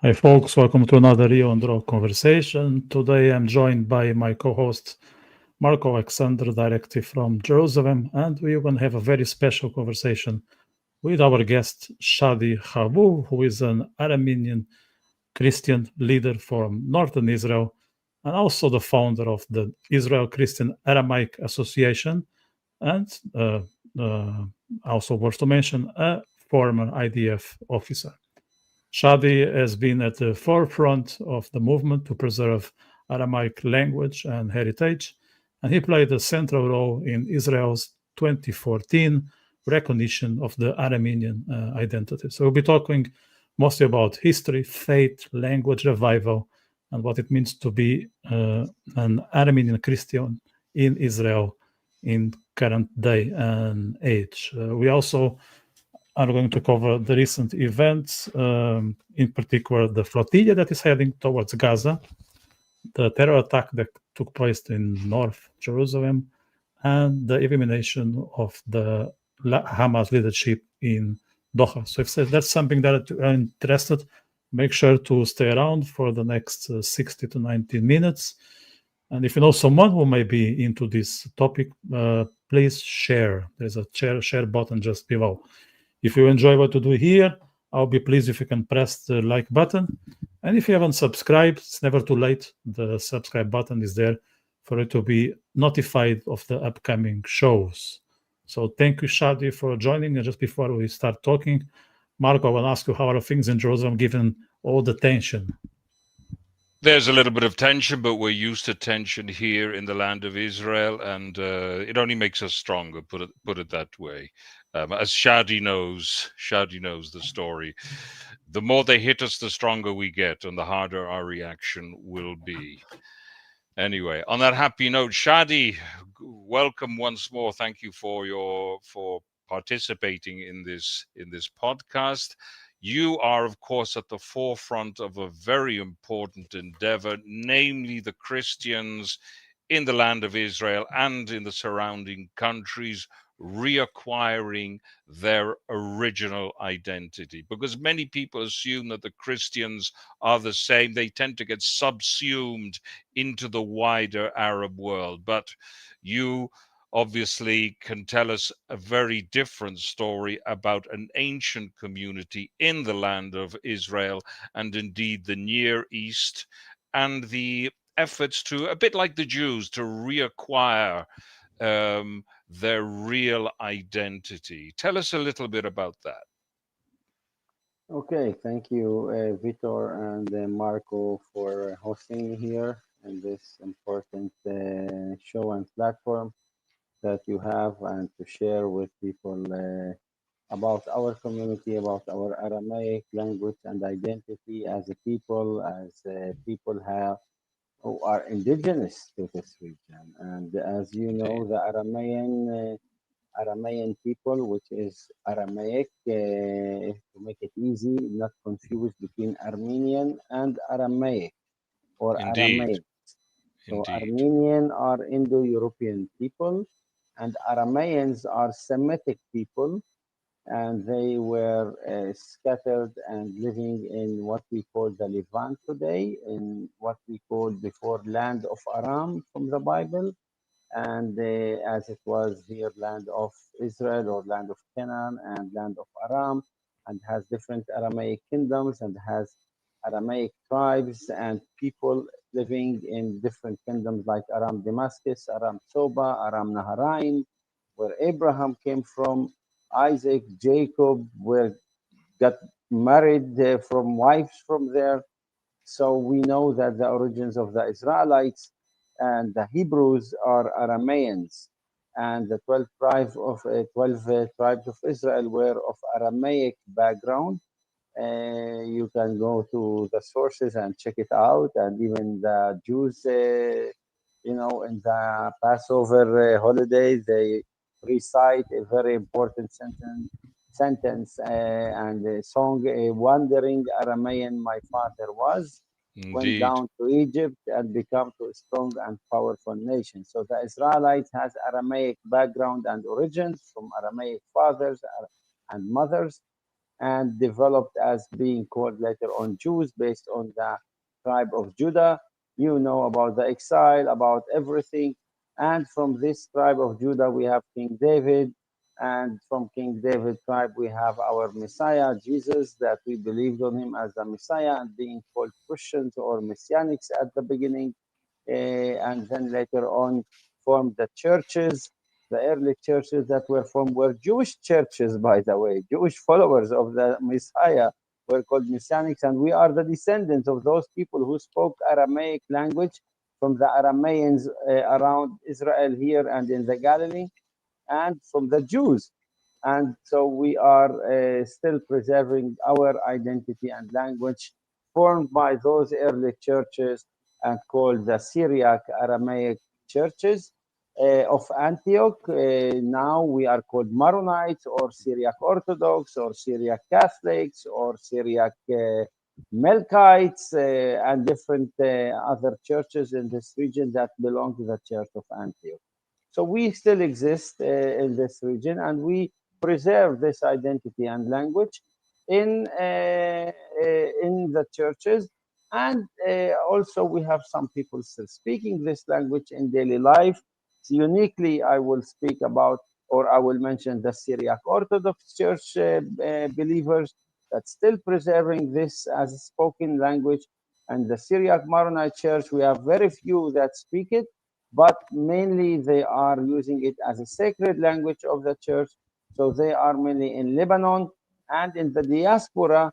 Hey folks, welcome to another Rio and Raw conversation. Today I'm joined by my co-host Marco Alexander, directly from Jerusalem, and we're going to have a very special conversation with our guest Shadi Khalloul, who is an Aramean Christian leader from northern Israel and also the founder of the Israel Christian Aramaic Association, and also worth to mention, a former IDF officer. Shadi has been at the forefront of the movement to preserve Aramaic language and heritage, and he played a central role in Israel's 2014 recognition of the Aramean identity. So we'll be talking mostly about history, faith, language revival, and what it means to be an Aramean Christian in Israel in current day and age. We also are going to cover the recent events, in particular the flotilla that is heading towards Gaza, the terror attack that took place in North Jerusalem, and the elimination of the Hamas leadership in Doha. So if that's something that you're interested, make sure to stay around for the next 60 to 90 minutes. And if you know someone who may be into this topic, please share. There's a share button just below. If you enjoy what we do here, I'll be pleased if you can press the like button. And if you haven't subscribed, it's never too late. The subscribe button is there for you to be notified of the upcoming shows. So thank you, Shadi, for joining. And just before we start talking, Marco, I will ask you, how are things in Jerusalem given all the tension? There's a little bit of tension, but we're used to tension here in the land of Israel, and it only makes us stronger. Put it that way. As Shadi knows the story. The more they hit us, the stronger we get, and the harder our reaction will be. Anyway, on that happy note, Shadi, welcome once more. Thank you for participating in this podcast. You are, of course, at the forefront of a very important endeavor, namely the Christians in the land of Israel and in the surrounding countries reacquiring their original identity. Because many people assume that the Christians are the same. They tend to get subsumed into the wider Arab world. But you obviously can tell us a very different story about an ancient community in the land of Israel and indeed the Near East, and the efforts to, a bit like the Jews, to reacquire their real identity. Tell us a little bit about that. Okay, thank you, Vitor and Marco, for hosting me here in this important show and platform that you have, and to share with people about our community, about our Aramaic language and identity as a people, people have who are indigenous to this region. And as you know, the Aramean people, which is Aramaic, to make it easy, not confused between Armenian and Aramaic or Indeed. Aramaic. So Indeed. Armenian are Indo-European people, and Arameans are Semitic people, and they were scattered and living in what we call the Levant today, in what we call before land of Aram from the Bible, and as it was here, land of Israel or land of Canaan and land of Aram, and has different Aramaic kingdoms and has Aramaic tribes and people living in different kingdoms like Aram Damascus, Aram Soba, Aram Naharaim, where Abraham came from, Isaac, Jacob were got married from wives from there. So we know that the origins of the Israelites and the Hebrews are Arameans, and the 12 tribes of Israel were of Aramaic background. You can go to the sources and check it out, and even the Jews, in the Passover holiday, they recite a very important sentence and a song, a wandering Aramean my father was, went Indeed. down to Egypt and become to a strong and powerful nation. So the Israelites has Aramaic background and origins from Aramaic fathers and mothers. and developed as being called later on Jews based on the tribe of Judah. You know about the exile, about everything. And from this tribe of Judah, we have King David. And from King David tribe, we have our Messiah, Jesus, that we believed on him as the Messiah and being called Christians or Messianics at the beginning. And then later on formed the churches. The early churches that were formed were Jewish churches, by the way. Jewish followers of the Messiah were called Messianics, and we are the descendants of those people who spoke Aramaic language from the Arameans around Israel here and in the Galilee, and from the Jews. And so we are still preserving our identity and language formed by those early churches and called the Syriac Aramaic churches of Antioch. Now we are called Maronites or Syriac Orthodox or Syriac Catholics or Syriac Melkites and different other churches in this region that belong to the Church of Antioch. So we still exist in this region, and we preserve this identity and language in the churches. And also we have some people still speaking this language in daily life. So uniquely, I will speak about, or I will mention the Syriac Orthodox Church believers that's still preserving this as a spoken language. And the Syriac Maronite Church, we have very few that speak it, but mainly they are using it as a sacred language of the church. So they are mainly in Lebanon and in the diaspora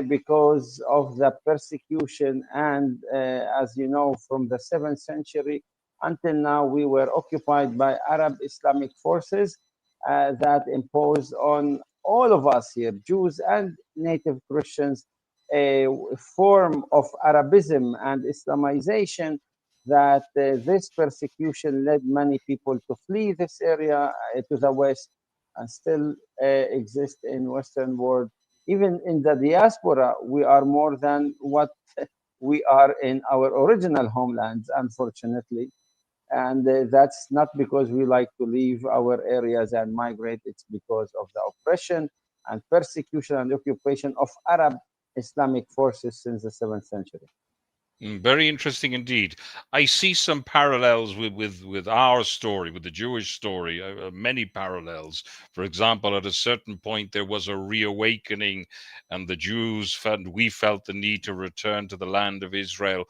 because of the persecution. And as you know, from the 7th century until now, we were occupied by Arab Islamic forces that imposed on all of us here, Jews and native Christians, a form of Arabism and Islamization that this persecution led many people to flee this area to the west and still exist in Western world. Even in the diaspora, we are more than what we are in our original homelands, unfortunately. And that's not because we like to leave our areas and migrate. It's because of the oppression and persecution and occupation of Arab Islamic forces since the 7th century. Very interesting indeed. I see some parallels with our story, with the Jewish story, many parallels. For example, at a certain point, there was a reawakening, and the Jews we felt the need to return to the land of Israel.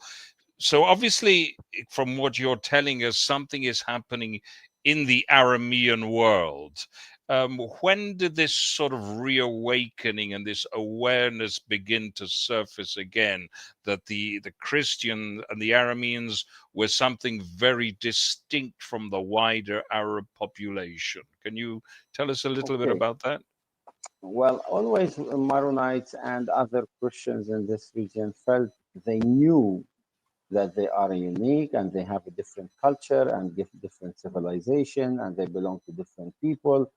So obviously, from what you're telling us, something is happening in the Aramean world. When did this sort of reawakening and this awareness begin to surface again that the Christian and the Arameans were something very distinct from the wider Arab population? Can you tell us a little bit about that? Well, always Maronites and other Christians in this region felt they knew that they are unique and they have a different culture and different civilization and they belong to different people.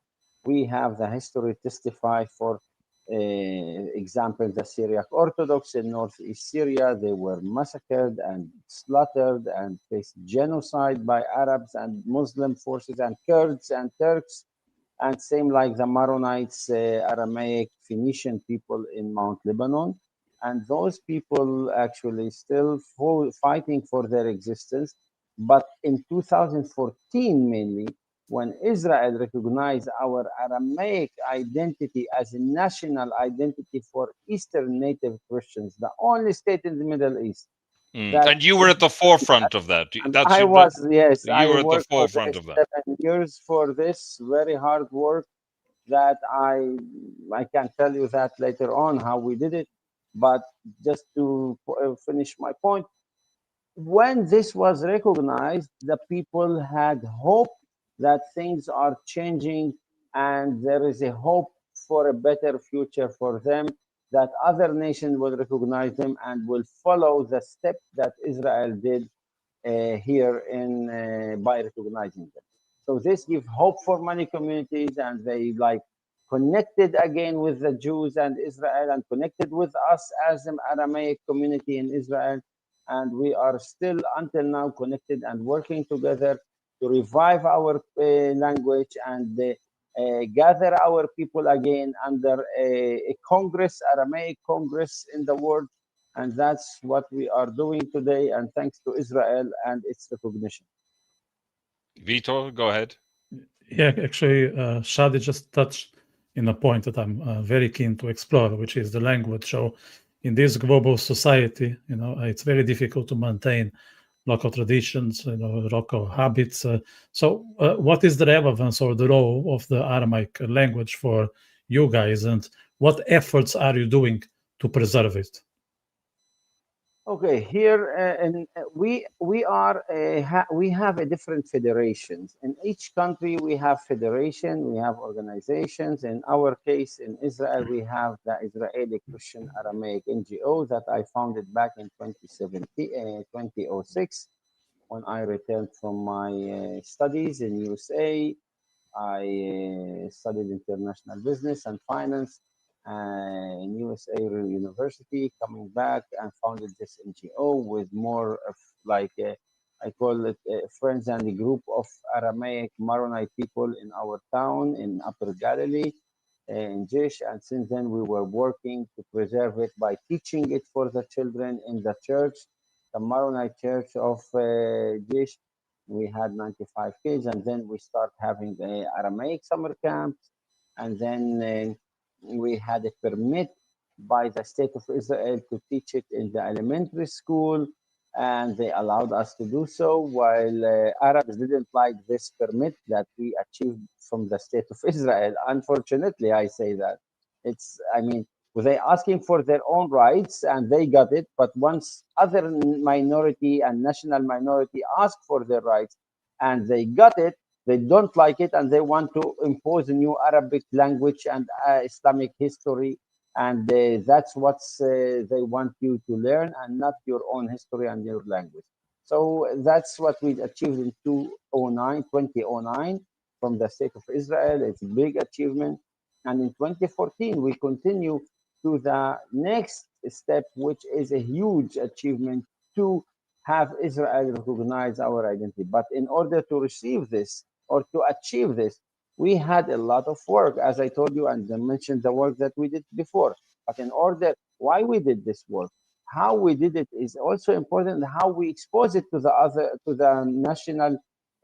We have the history testify for example, the Syriac Orthodox in northeast Syria. They were massacred and slaughtered and faced genocide by Arabs and Muslim forces and Kurds and Turks. And same like the Maronites, Aramaic Phoenician people in Mount Lebanon. And those people actually still fighting for their existence. But in 2014, mainly, when Israel recognized our Aramaic identity as a national identity for Eastern native Christians, the only state in the Middle East. And you were at the forefront of that. I was, yes, you I were at the worked for forefront this of that. 7 years for this very hard work that I can tell you that later on how we did it. But just to finish my point, when this was recognized, the people had hope that things are changing and there is a hope for a better future for them, that other nations will recognize them and will follow the step that Israel did here in by recognizing them. So this gives hope for many communities, and they like connected again with the Jews and Israel, and connected with us as an Aramaic community in Israel. And we are still until now connected and working together to revive our language and gather our people again under a Congress, Aramaic Congress in the world. And that's what we are doing today. And thanks to Israel and its recognition. Vitor, go ahead. Yeah, actually, Shadi just touched in a point that I'm very keen to explore, which is the language. So, in this global society, it's very difficult to maintain local traditions, local habits. What is the relevance or the role of the Aramaic language for you guys, and what efforts are you doing to preserve it? Okay, here and we have a different federations. In each country, we have federation, we have organizations. In our case, in Israel, we have the Israeli Christian Aramaic NGO that I founded back in 2006 when I returned from my studies in USA. I studied international business and finance in USA University. Coming back and founded this NGO with more of like I call it friends and a group of Aramaic Maronite people in our town in Upper Galilee in Jish. And since then, we were working to preserve it by teaching it for the children in the church, the Maronite Church of Jish. We had 95 kids, and then we start having Aramaic summer camps, and then we had a permit by the state of Israel to teach it in the elementary school, and they allowed us to do so. While Arabs didn't like this permit that we achieved from the state of Israel, unfortunately, I say that I mean, were they asking for their own rights and they got it? But once other minority and national minority ask for their rights and they got it, they don't like it and they want to impose a new Arabic language and Islamic history. And that's what they want you to learn and not your own history and your language. So that's what we achieved in 2009 from the state of Israel. It's a big achievement. And in 2014, we continue to the next step, which is a huge achievement to have Israel recognize our identity. But in order to receive this or to achieve this, we had a lot of work, as I told you, and I mentioned the work that we did before. But in order, why we did this work, how we did it is also important. How we expose it to the national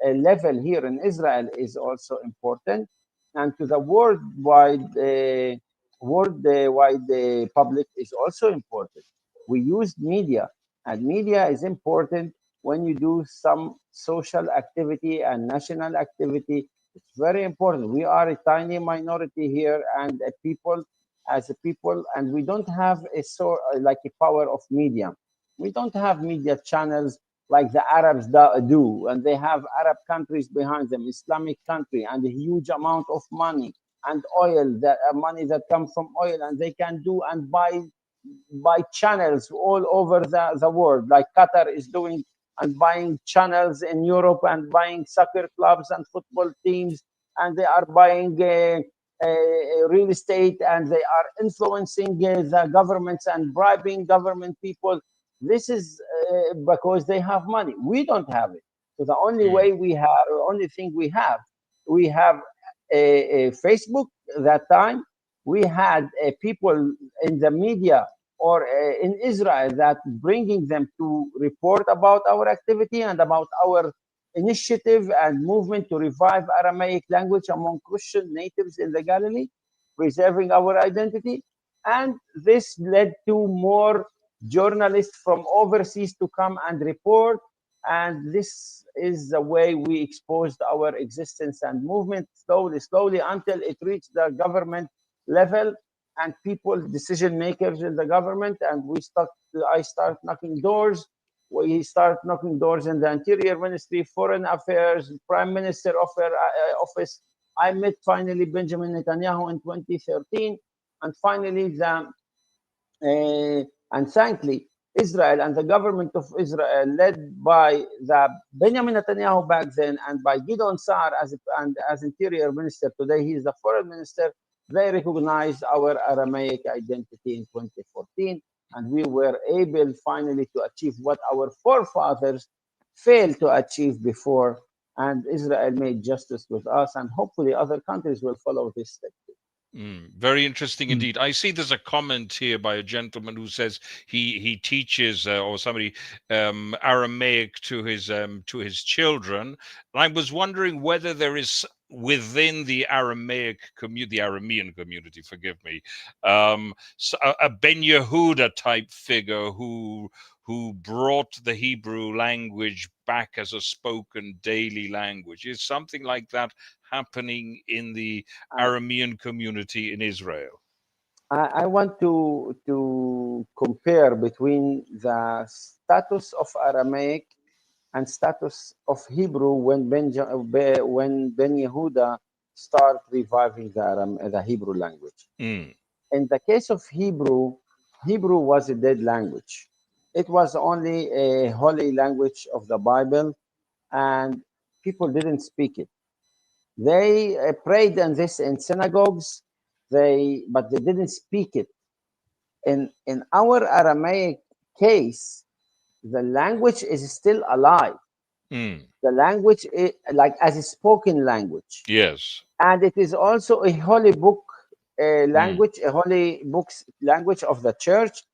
level here in Israel is also important, and to the worldwide public is also important. We use media, and media is important when you do some social activity and national activity. It's very important. We are a tiny minority here, and as a people, and we don't have like a power of media. We don't have media channels like the Arabs do, and they have Arab countries behind them, Islamic country, and a huge amount of money and oil, that money that comes from oil, and they can do and buy channels all over the world, like Qatar is doing, and buying channels in Europe and buying soccer clubs and football teams, and they are buying real estate, and they are influencing the governments and bribing government people. This is because they have money. We don't have it. So the only way we have, the only thing we have a Facebook that time. We had people in the media or in Israel that bringing them to report about our activity and about our initiative and movement to revive Aramaic language among Christian natives in the Galilee, preserving our identity. And this led to more journalists from overseas to come and report. And this is the way we exposed our existence and movement slowly until it reached the government level and people, decision makers in the government. And I start knocking doors. We start knocking doors in the Interior Ministry, Foreign Affairs, Prime Minister office. I met finally Benjamin Netanyahu in 2013, and finally and thankfully, Israel and the government of Israel, led by the Benjamin Netanyahu back then and by Gideon Saar as Interior Minister. Today, he is the Foreign Minister. They recognized our Aramaic identity in 2014, and we were able finally to achieve what our forefathers failed to achieve before. and Israel made justice with us, and hopefully other countries will follow this step. Very interesting indeed. I see there's a comment here by a gentleman who says he teaches or somebody Aramaic to his children. And I was wondering whether there is within the Aramaic community, the Aramean community, forgive me, a Ben Yehuda type figure who brought the Hebrew language back as a spoken daily language. Is something like that happening in the Aramean community in Israel? I want to compare between the status of Aramaic and status of Hebrew when Ben Yehuda start reviving the Hebrew language. In the case of Hebrew, Hebrew was a dead language. It was only a holy language of the Bible, and people didn't speak it. They prayed in this in synagogues, but they didn't speak it. In our Aramaic case, the language is still alive. The language is like as a spoken language. Yes. And it is also a holy book language, a holy books language of the church.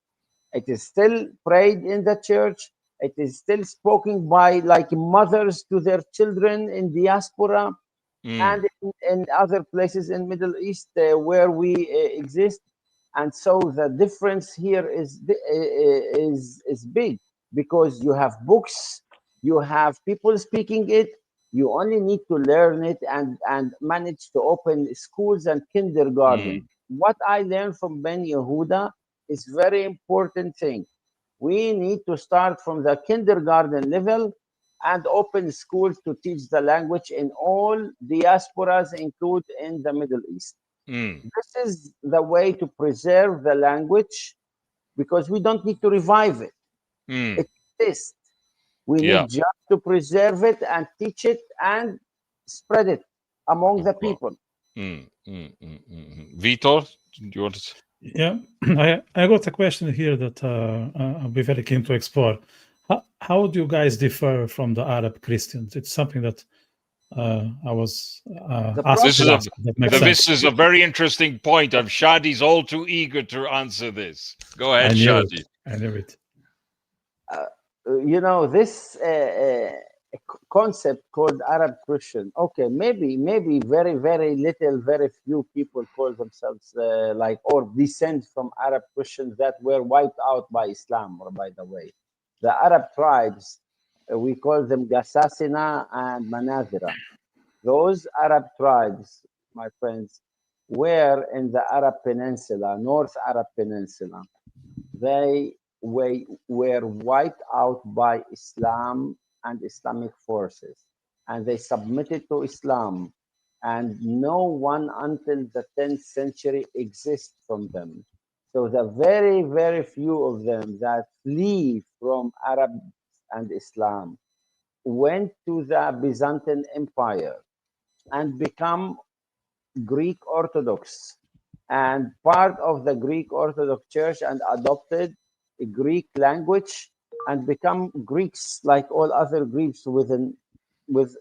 It is still prayed in the church. It is still spoken by like mothers to their children in diaspora and in other places in Middle East where we exist. And so the difference here is big because you have books, you have people speaking it. You only need to learn it and manage to open schools and kindergarten. What I learned from Ben Yehuda is very important thing. We need to start from the kindergarten level and open schools to teach the language in all diasporas, including in the Middle East. This is the way to preserve the language because we don't need to revive it. It exists. We need just to preserve it and teach it and spread it among the people. Vitor, do you want to? Yeah, I got a question here that I'll be very keen to explore. How do you guys differ from the Arab Christians? It's something that I was asked. This is a very interesting point. I'm Shadi's all too eager to answer this. Go ahead, Shadi. I knew it. You know, this concept called Arab Christian. Okay, maybe very, very little, very few people call themselves like or descend from Arab Christians that were wiped out by Islam, or by the way. The Arab tribes, we call them Gassasina and Manazira. Those Arab tribes, my friends, were in the Arab Peninsula, North Arab Peninsula. They were wiped out by Islam and Islamic forces, and they submitted to Islam. And no one until the 10th century exists from them. So the very, very few of them that flee from Arab and Islam went to the Byzantine Empire and become Greek Orthodox and part of the Greek Orthodox Church and adopted a Greek language and become Greeks like all other Greeks with a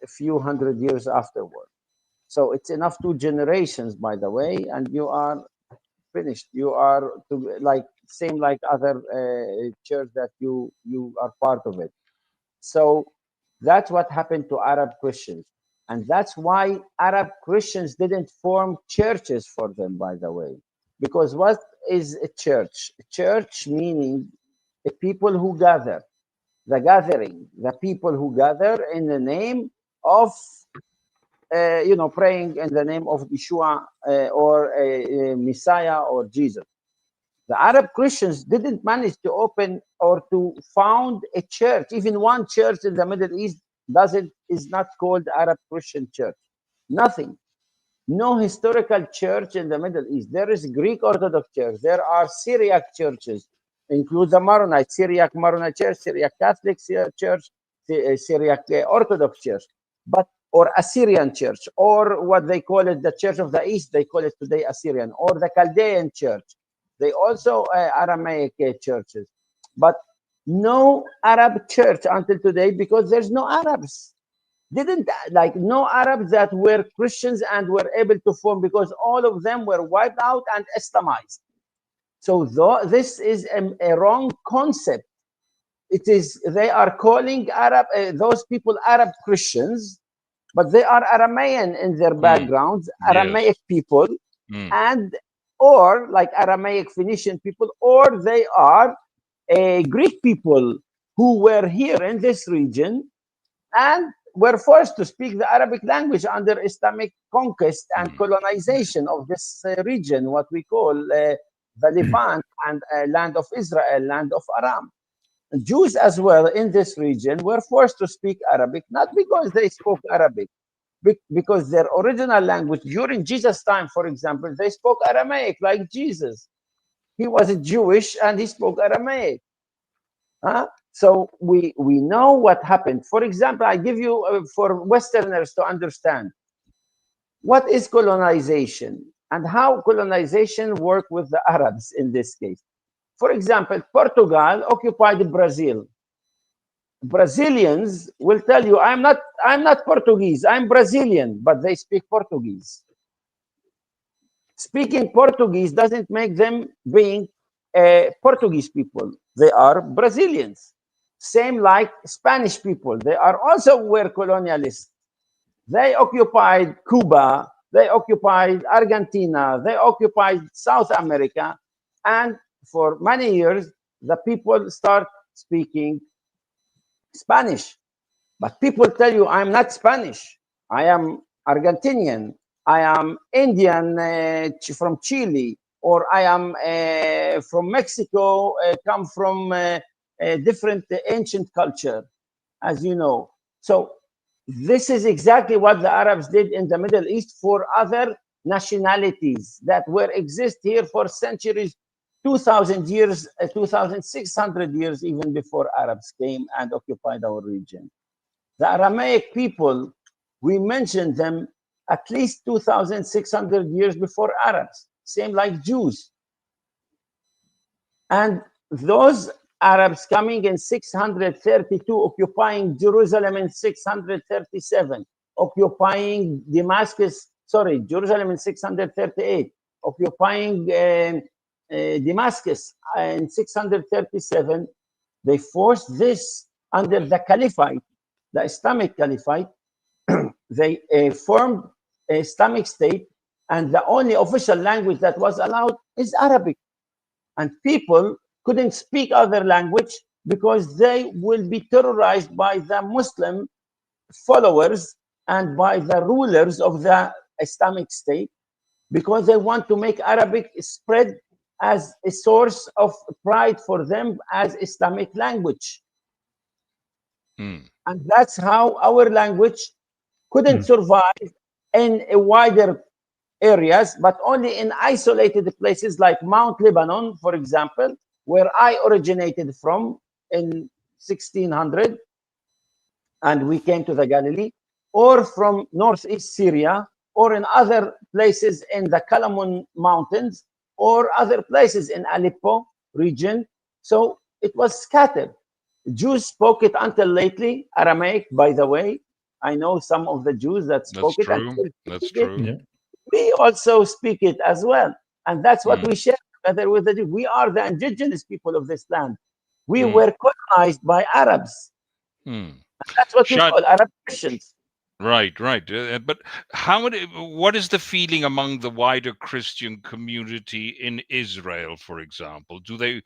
few hundred years afterward. So it's enough 2 generations, by the way, and you are finished. You are like same like other church that you are part of it. So that's what happened to Arab Christians. And that's why Arab Christians didn't form churches for them, by the way. Because what is a church? A church meaning the people who gather, the gathering, the people who gather in the name of, praying in the name of Yeshua or Messiah or Jesus. The Arab Christians didn't manage to open or to found a church. Even one church in the Middle East is not called Arab Christian church. Nothing. No historical church in the Middle East. There is Greek Orthodox Church. There are Syriac churches, include the Maronite, Syriac Maronite Church, Syriac Catholic Church, Syriac Orthodox Church, or Assyrian Church, or what they call it, the Church of the East. They call it today Assyrian, or the Chaldean Church. They also Aramaic churches, but no Arab church until today because there's no Arabs. didn't, like, no Arabs that were Christians and were able to form, because all of them were wiped out and Islamized. So this is a wrong concept. It is, they are calling Arab, those people Arab Christians, but they are Aramean in their backgrounds, Aramaic Yes. people, and or like Aramaic Phoenician people, or they are Greek people who were here in this region and were forced to speak the Arabic language under Islamic conquest and colonization of this region, what we call the Levant and land of Israel, land of Aram. Jews as well in this region were forced to speak Arabic, not because they spoke Arabic, because their original language during Jesus' time, for example, they spoke Aramaic like Jesus. He was Jewish and he spoke Aramaic. So we know what happened. For example, I give you for Westerners to understand what is colonization and how colonization worked with the Arabs in this case. For example, Portugal occupied Brazil. Brazilians will tell you, I'm not Portuguese, I'm Brazilian, but they speak Portuguese. Speaking Portuguese doesn't make them being Portuguese people. They are Brazilians. Same like Spanish people. They are also were colonialists. They occupied Cuba. They occupied Argentina. They occupied South America. And for many years, the people start speaking Spanish. But people tell you, I'm not Spanish. I am Argentinian. I am Indian from Chile, or I am from Mexico, come from a different ancient culture, as you know. So this is exactly what the Arabs did in the Middle East for other nationalities that were exist here for centuries, 2,000 years, 2,600 years, even before Arabs came and occupied our region. The Aramaic people, we mentioned them at least 2,600 years before Arabs, same like Jews. And those Arabs coming in 632, occupying Jerusalem in 637, occupying Damascus, sorry, Jerusalem in 638, occupying Damascus in 637, they forced this under the Caliphate, the Islamic Caliphate. They formed an Islamic State, and the only official language that was allowed is Arabic. And people couldn't speak other language because they will be terrorized by the Muslim followers and by the rulers of the Islamic State, because they want to make Arabic spread as a source of pride for them as Islamic language. And that's how our language couldn't survive in a wider areas, but only in isolated places like Mount Lebanon, for example, where I originated from in 1600, and we came to the Galilee, or from northeast Syria, or in other places in the Kalamun Mountains, or other places in Aleppo region. So it was scattered. Jews spoke it until lately, Aramaic, by the way. I know some of the Jews that spoke it. That's true. Yeah. We also speak it as well. And that's what we share together with the Jews. We are the indigenous people of this land. We were colonized by Arabs. That's what we call Arab Christians. Right. But what is the feeling among the wider Christian community in Israel, for example? I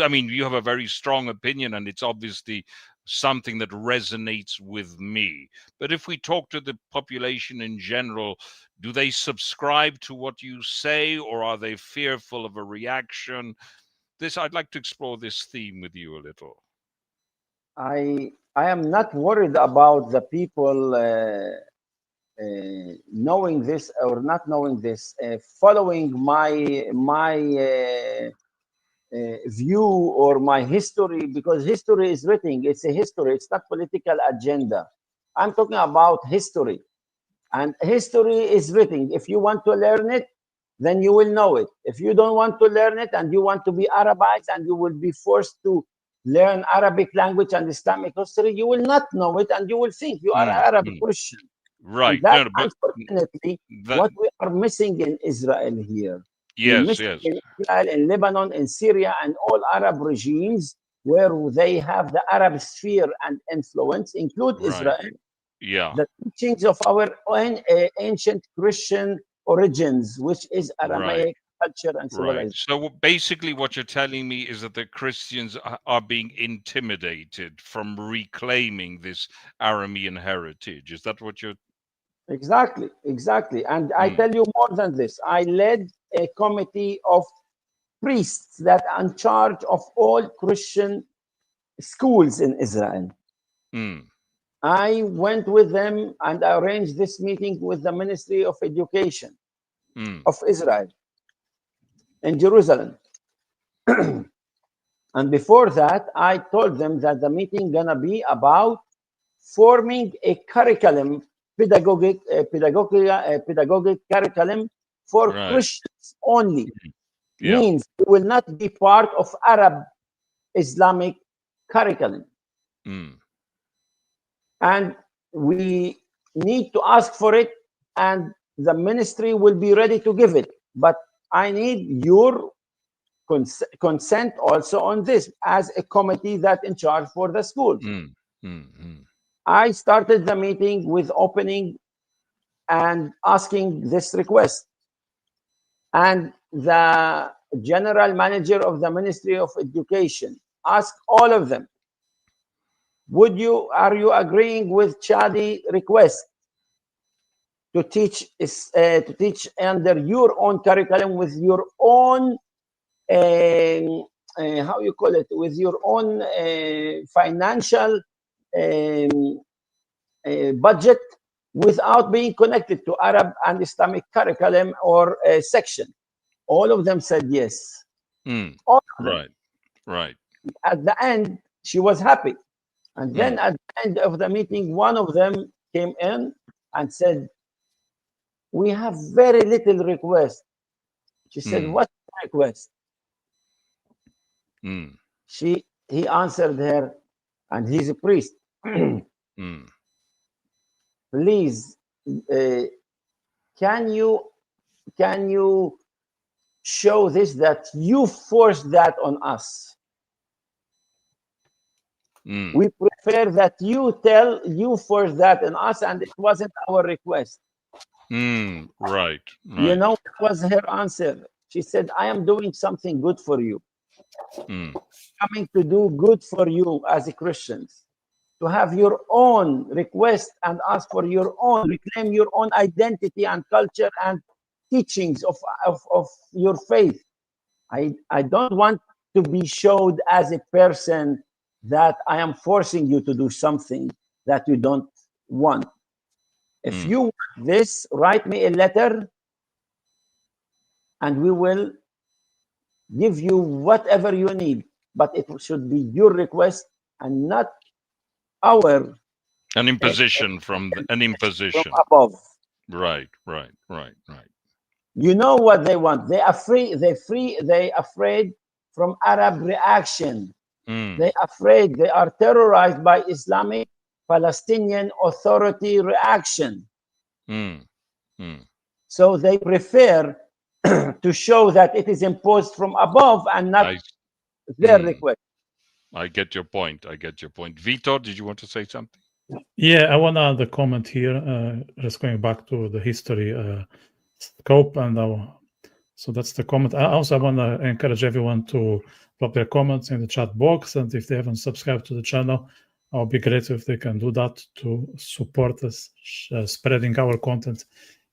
mean, you have a very strong opinion, and it's obviously something that resonates with me. But if we talk to the population in general, do they subscribe to what you say, or are they fearful of a reaction? I'd like to explore this theme with you a little. I am not worried about the people knowing this or not knowing this, following my view or my history, because history is written. It's a history. It's not political agenda. I'm talking about history, and history is written. If you want to learn it, then you will know it. If you don't want to learn it and you want to be Arabized and you will be forced to learn Arabic language and Islamic history, you will not know it, and you will think you are Arab Christian. Right. And that, No, but unfortunately, that, what we are missing in Israel here. We're yes, missing yes, in Israel, in Lebanon, in Syria, and all Arab regimes where they have the Arab sphere and influence, include right. Israel, Yeah. the teachings of our own ancient Christian origins, which is Right. Aramaic culture and Right. civilization. So basically, what you're telling me is that the Christians are being intimidated from reclaiming this Aramean heritage. Is that what you're? Exactly, exactly. And I tell you more than this. I led a committee of priests that are in charge of all Christian schools in Israel. I went with them and I arranged this meeting with the Ministry of Education of Israel in Jerusalem. And before that, I told them that the meeting gonna be about forming a curriculum, pedagogic curriculum for Right. Christians only. Yeah. Means it will not be part of Arab Islamic curriculum. And we need to ask for it, and the ministry will be ready to give it. But I need your consent also on this as a committee that in charge for the schools. I started the meeting with opening and asking this request. And the general manager of the Ministry of Education asked all of them, are you agreeing with Shadi request to teach under your own curriculum with your own how you call it, with your own financial budget without being connected to Arab and Islamic curriculum or section? All of them said yes. All of them. Right. At the end, she was happy. And then at the end of the meeting, one of them came in and said, we have very little request. She said, what's the request? He answered her, and he's a priest. Please, can you show this that you forced that on us? We prefer that you forced that on us, and it wasn't our request. Right. You know what was her answer? She said, I am doing something good for you. Coming to do good for you as a Christians, to have your own request and ask for your own, reclaim your own identity and culture and teachings of your faith. I don't want to be showed as a person that I am forcing you to do something that you don't want. If you want this, write me a letter and we will give you whatever you need. But it should be your request and not our an imposition from above. Right. You know what they want. They afraid from Arab reaction. They are terrorized by Islamic Palestinian Authority reaction. So they prefer to show that it is imposed from above and not their request. I get your point. Vitor, did you want to say something? Yeah, I want to add a comment here, just going back to the history scope, and so that's the comment. I want to encourage everyone to drop their comments in the chat box, and if they haven't subscribed to the channel, I'll be grateful if they can do that to support us spreading our content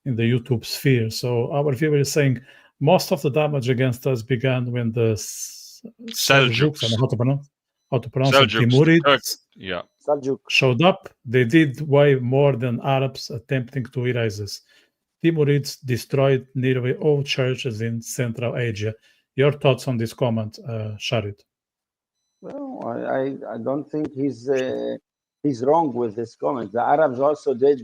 in the YouTube sphere. So our viewer is saying most of the damage against us began when the Seljuks, I don't know how to pronounce it, Timurids, showed up. They did way more than Arabs attempting to erase us. Timurids destroyed nearly all churches in Central Asia. Your thoughts on this comment, Sharid? Well, I don't think he's wrong with this comment. The Arabs also did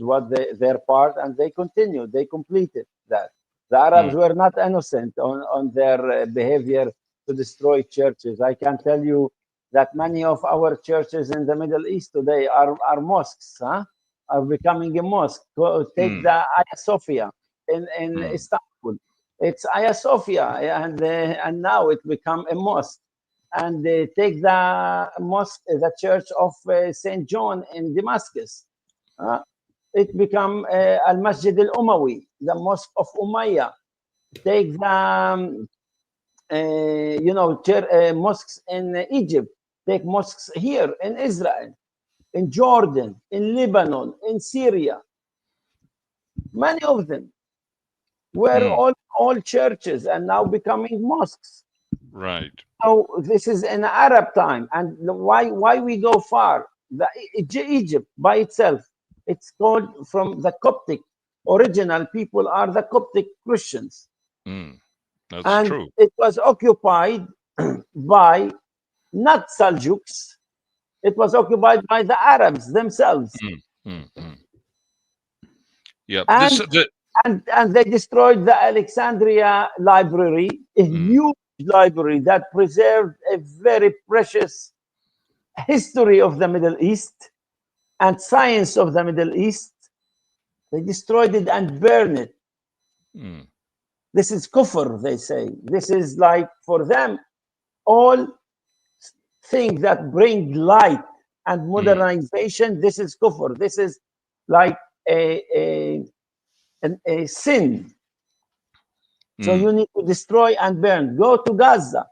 their part, and they continued. They completed that. The Arabs were not innocent on their behavior to destroy churches. I can tell you that many of our churches in the Middle East today are mosques, are becoming a mosque. Take the Hagia Sophia in Istanbul. It's Hagia Sophia, and now it become a mosque. And they take the mosque, the church of Saint John in Damascus. It become Al Masjid Al Umawi, the mosque of Umayyah. Take the mosques in Egypt. Take mosques here in Israel, in Jordan, in Lebanon, in Syria. Many of them were all churches and now becoming mosques. Right. So this is in Arab time. And why we go far? Egypt by itself, it's called from the Coptic. Original people are the Coptic Christians. That's true. It was occupied by not Seljuks. It was occupied by the Arabs themselves. Yeah. And they destroyed the Alexandria library, a huge library that preserved a very precious history of the Middle East and science of the Middle East. They destroyed it and burned it. This is kufr, they say. This is like, for them, all things that bring light and modernization, this is kufr. This is like a sin. So you need to destroy and burn. Go to Gaza.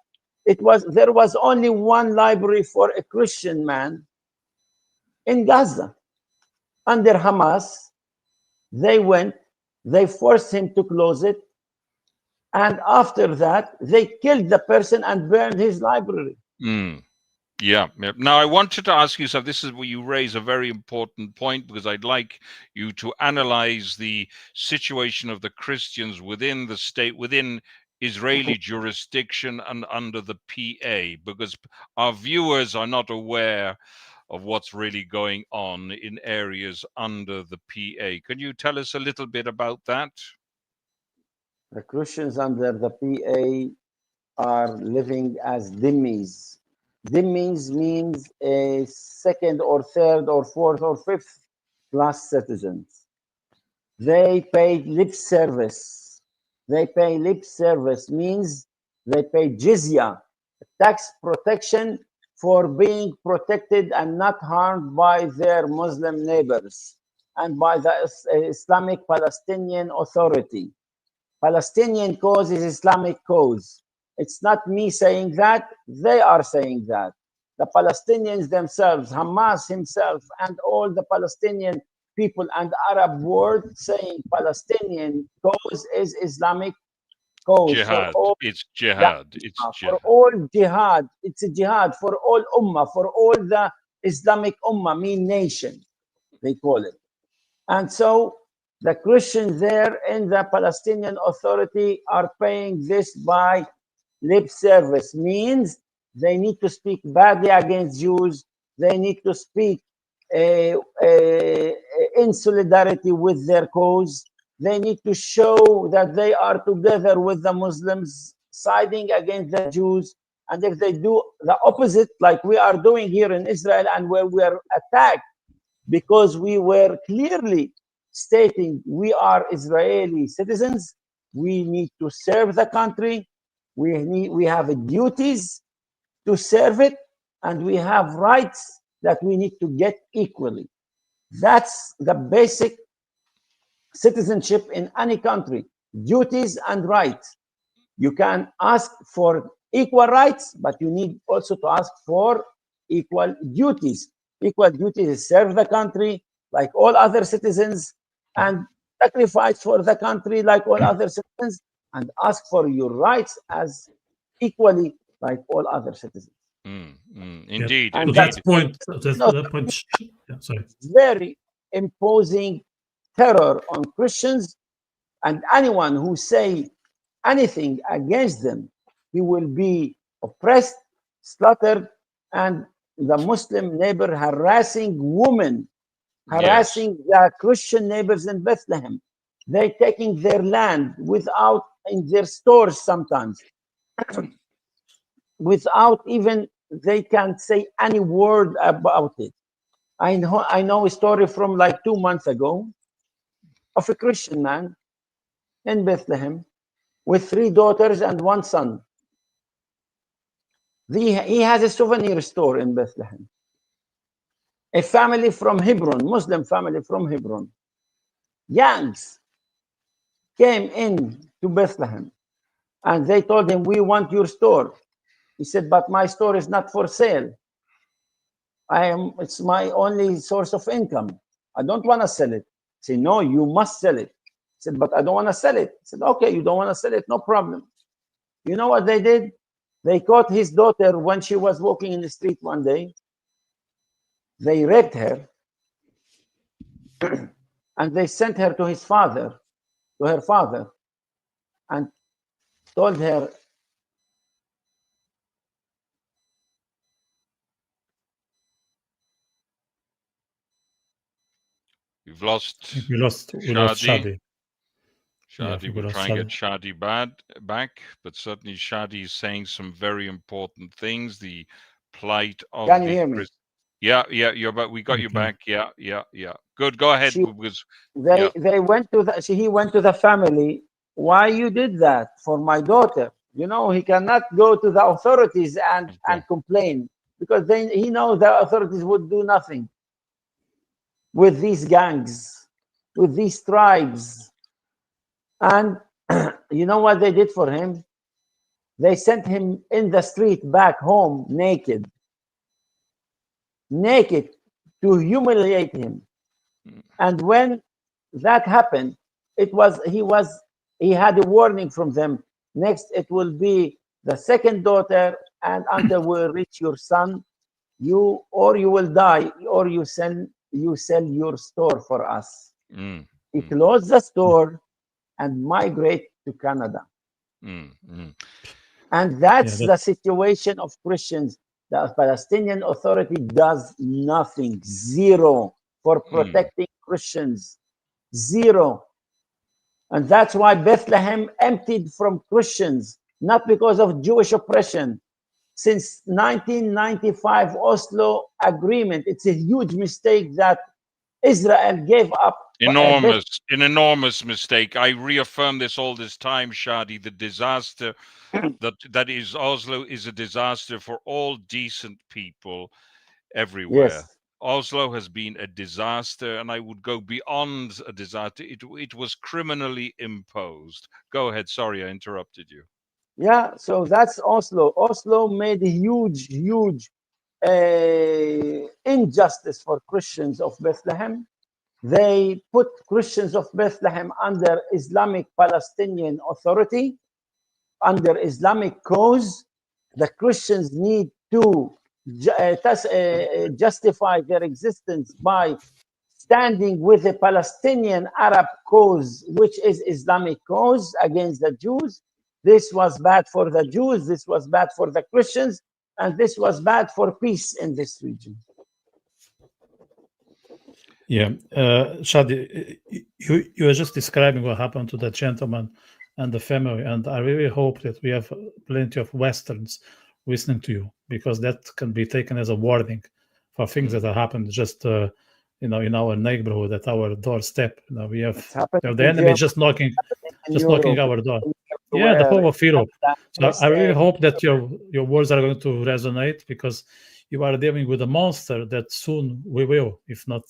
There was only one library for a Christian man in Gaza. Under Hamas, they forced him to close it. And after that, they killed the person and burned his library. Yeah. Now, I wanted to ask you, so this is where you raise a very important point, because I'd like you to analyze the situation of the Christians within the state, within Israeli jurisdiction and under the PA, because our viewers are not aware of what's really going on in areas under the PA. Can you tell us a little bit about that? The Christians under the PA are living as dhimmis. Dhimmis means a second or third or fourth or fifth class citizens. They pay lip service. They pay lip service means they pay jizya, tax protection for being protected and not harmed by their Muslim neighbors and by the Islamic Palestinian Authority. Palestinian cause is Islamic cause. It's not me saying that, they are saying that. The Palestinians themselves, Hamas himself, and all the Palestinian people and Arab world saying Palestinian cause is Islamic cause. Jihad. It's jihad. It's jihad. For all jihad. It's a jihad for all ummah, for all the Islamic ummah, mean nation, they call it. And so the Christians there in the Palestinian Authority are paying this by lip service, means they need to speak badly against Jews. They need to speak in solidarity with their cause. They need to show that they are together with the Muslims, siding against the Jews. And if they do the opposite, like we are doing here in Israel, and where we are attacked because we were clearly stating we are Israeli citizens, we need to serve the country, we have duties to serve it, and we have rights that we need to get equally. That's the basic citizenship in any country, duties and rights. You can ask for equal rights, but you need also to ask for equal duties. Equal duties is serve the country like all other citizens, and sacrifice for the country like all other citizens, and ask for your rights as equally like all other citizens. Indeed. Yeah. Indeed. That point, yeah, sorry. Very imposing terror on Christians, and anyone who say anything against them, he will be oppressed, slaughtered, and the Muslim neighbor harassing women, harassing the Christian neighbors in Bethlehem. They taking their land without, in their stores sometimes, without even they can't say any word about it. I know a story from like 2 months ago of a Christian man in Bethlehem with 3 daughters and 1 son. He has a souvenir store in Bethlehem. A family from Hebron, Muslim family from Hebron, gangs came in to Bethlehem and they told him, "We want your store." He said, "But my store is not for sale. It's my only source of income. I don't want to sell it." He said, "No, you must sell it." He said, "But I don't want to sell it." He said, "Okay, you don't want to sell it, no problem." You know what they did? They caught his daughter when she was walking in the street one day. They raped her and they sent her to her father, and told her, We've lost We lost Shadi. Shadi, we'll try and get Shadi back, but certainly Shadi is saying some very important things. The plight of can you hear me? Yeah, you're back. We got you back. Yeah. Good. Go ahead. They went to he went to the family. "Why you did that for my daughter?" You know, he cannot go to the authorities and complain, because then he knows the authorities would do nothing with these gangs, with these tribes. And you know what they did for him? They sent him in the street back home naked to humiliate him. And when that happened, he had a warning from them. Next, it will be the second daughter, and until we reach your son, you will die, or you sell your store for us. He closed the store and migrate to Canada. And that's the situation of Christians. The Palestinian Authority does nothing, zero, for protecting Christians, zero. And that's why Bethlehem emptied from Christians, not because of Jewish oppression. Since 1995 Oslo Agreement, it's a huge mistake that Israel gave up. An enormous mistake. I reaffirm this all this time, Shadi. The disaster that is Oslo is a disaster for all decent people everywhere. Yes. Oslo has been a disaster, and I would go beyond a disaster. It was criminally imposed. Go ahead. Sorry, I interrupted you. Yeah, so that's Oslo. Oslo made a huge injustice for Christians of Bethlehem. They put Christians of Bethlehem under Islamic Palestinian Authority, under Islamic cause. The Christians need to justify their existence by standing with the Palestinian Arab cause, which is Islamic cause against the Jews. This was bad for the Jews, this was bad for the Christians, and this was bad for peace in this region. Yeah, Shadi, you were just describing what happened to the gentleman and the family, and I really hope that we have plenty of Westerns listening to you, because that can be taken as a warning for things that have happened just in our neighborhood, at our doorstep. We have the enemy just knocking our door. Yeah, the whole of Europe. So I really hope that your words are going to resonate, because you are dealing with a monster that soon we will, if not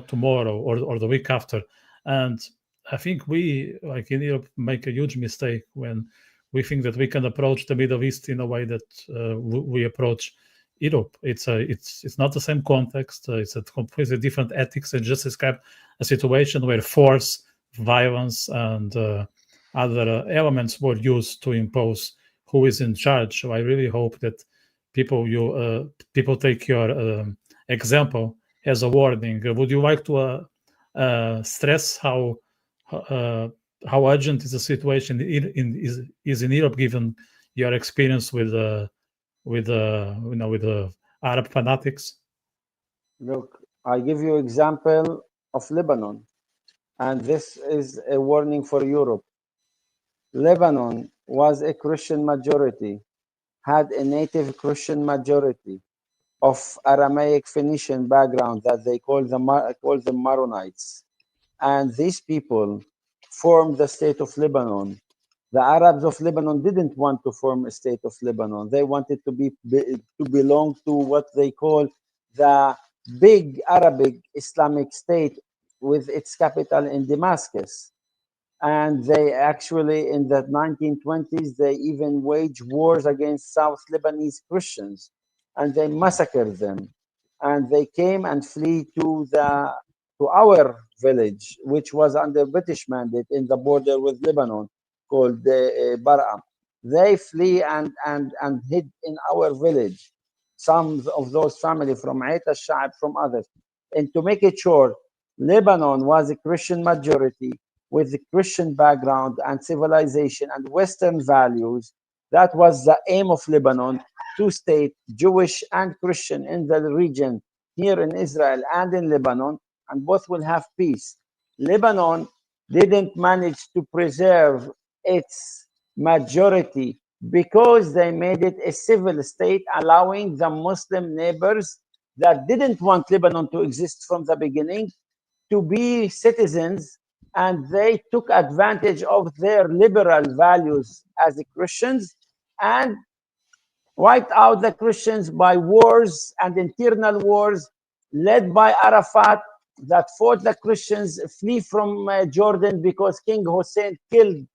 tomorrow or the week after. And I think we, like in Europe, make a huge mistake when we think that we can approach the Middle East in a way that we approach Europe. It's not the same context. It's a completely different ethics. And just describe a situation where force, violence, and other elements were used to impose who is in charge. So I really hope that people take your example as a warning. Would you like to stress how urgent is the situation is in Europe, given your experience with Arab fanatics? Look, I give you example of Lebanon, and this is a warning for Europe. Lebanon was a Christian majority. had a native Christian majority of Aramaic Phoenician background that they call them Maronites. And these people formed the state of Lebanon. The Arabs of Lebanon didn't want to form a state of Lebanon. They wanted to belong to what they call the big Arabic Islamic state with its capital in Damascus. And they actually, in the 1920s, they even waged wars against South Lebanese Christians, and they massacred them. And they came and flee to our village, which was under British mandate in the border with Lebanon, called Bar'a. They flee and hid in our village. Some of those family from Aita Sha'ab, from others. And to make it short, Lebanon was a Christian majority with a Christian background and civilization and Western values. That was the aim of Lebanon, to state Jewish and Christian in the region, here in Israel and in Lebanon, and both will have peace. Lebanon didn't manage to preserve its majority because they made it a civil state, allowing the Muslim neighbors that didn't want Lebanon to exist from the beginning to be citizens, and they took advantage of their liberal values as Christians and wiped out the Christians by wars and internal wars led by Arafat that fought the Christians flee from Jordan because King Hussein killed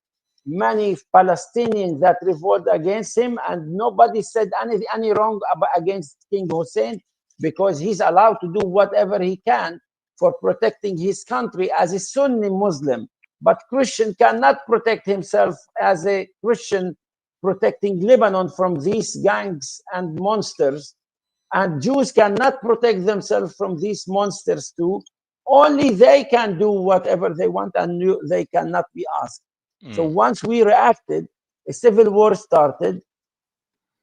many Palestinians that revolt against him, and nobody said any wrong against King Hussein because he's allowed to do whatever he can for protecting his country as a Sunni Muslim. But Christian cannot protect himself as a Christian, protecting Lebanon from these gangs and monsters. And Jews cannot protect themselves from these monsters too. Only they can do whatever they want, and they cannot be asked. So once we reacted, a civil war started.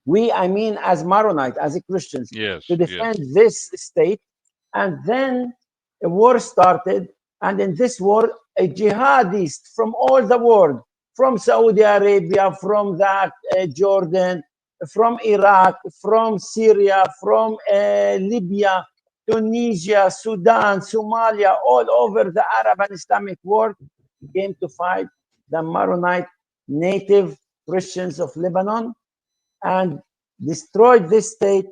I mean, as Maronite, as Christians, to defend this state. And then a war started. And in this war, a jihadist from all the world, from Saudi Arabia, from Jordan, from Iraq, from Syria, from Libya, Tunisia, Sudan, Somalia, all over the Arab and Islamic world, came to fight the Maronite native Christians of Lebanon and destroyed this state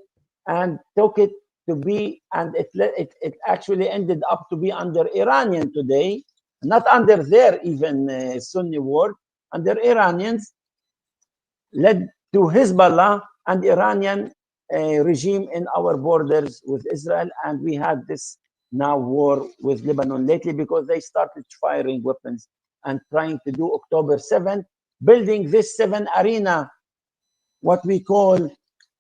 and took it to be, and it actually ended up to be under Iranian today, not under their even Sunni war, under Iranians, led to Hezbollah and Iranian regime in our borders with Israel. And we had this now war with Lebanon lately because they started firing weapons and trying to do October 7th, building this 7 arena, what we call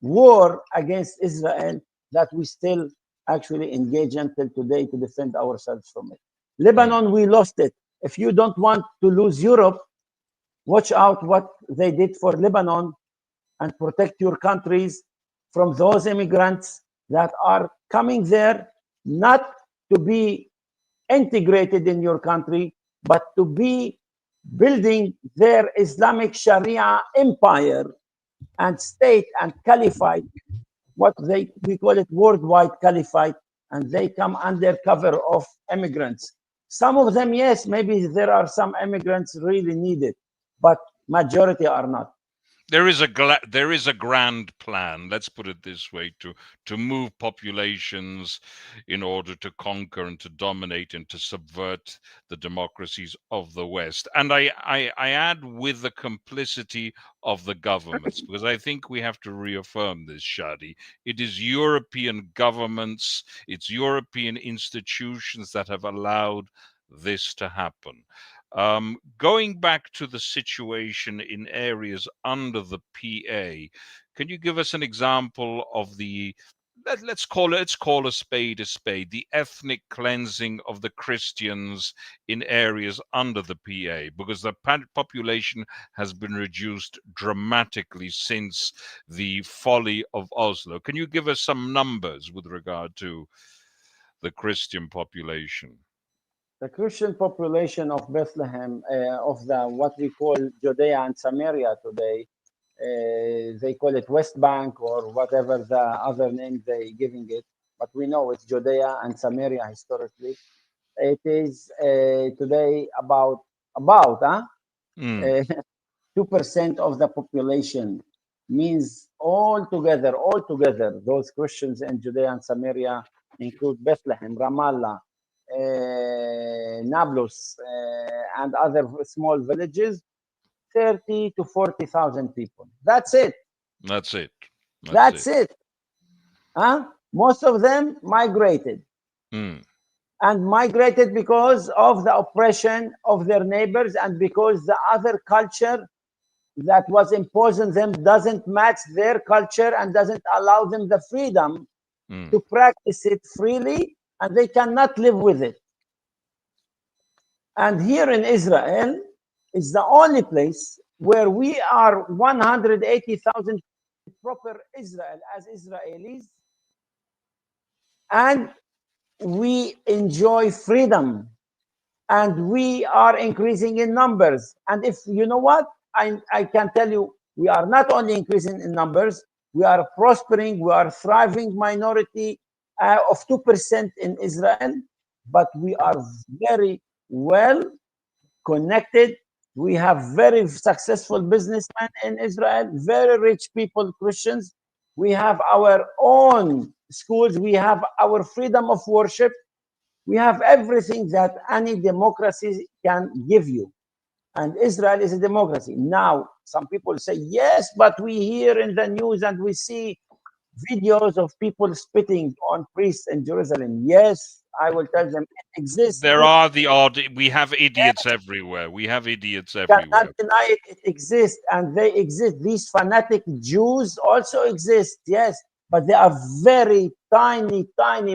war against Israel, that we still actually engage until today to defend ourselves from it. Lebanon, we lost it. If you don't want to lose Europe, watch out what they did for Lebanon and protect your countries from those immigrants that are coming there not to be integrated in your country, but to be building their Islamic Sharia empire and state and caliphate, what we call it worldwide caliphate, and they come under cover of immigrants. Some of them, yes, maybe there are some immigrants really needed, but majority are not. There is a grand plan, let's put it this way, to move populations in order to conquer and to dominate and to subvert the democracies of the West. And I add, with the complicity of the governments, because I think we have to reaffirm this, Shadi. It is European governments, it's European institutions that have allowed this to happen. Going back to the situation in areas under the PA, can you give us an example of let's call a spade, the ethnic cleansing of the Christians in areas under the PA, because the population has been reduced dramatically since the folly of Oslo. Can you give us some numbers with regard to the Christian population? The Christian population of Bethlehem, of the what we call Judea and Samaria today, They call it West Bank or whatever the other name they giving it, but we know it's Judea and Samaria historically. It is today about 2% of the population. Means all together, those Christians in Judea and Samaria include Bethlehem, Ramallah, Nablus, and other small villages. 30 to 40,000 people. That's it. That's it. That's it. Huh? Most of them migrated. And migrated because of the oppression of their neighbors and because the other culture that was imposed on them doesn't match their culture and doesn't allow them the freedom to practice it freely, and they cannot live with it. And here in Israel is the only place where we are 180,000 proper Israel as Israelis, and we enjoy freedom, and we are increasing in numbers. And if you know what, I can tell you, we are not only increasing in numbers, we are prospering, we are thriving minority of 2% in Israel, but we are very well connected. We have very successful businessmen in Israel, very rich people, Christians. We have our own schools. We have our freedom of worship. We have everything that any democracy can give you. And Israel is a democracy. Now, some people say, yes, but we hear in the news and we see videos of people spitting on priests in Jerusalem. Yes, I will tell them it exists. There are the odd, we have idiots everywhere. We have idiots everywhere. Cannot deny it, it exists, and they exist. These fanatic Jews also exist, yes, but they are very tiny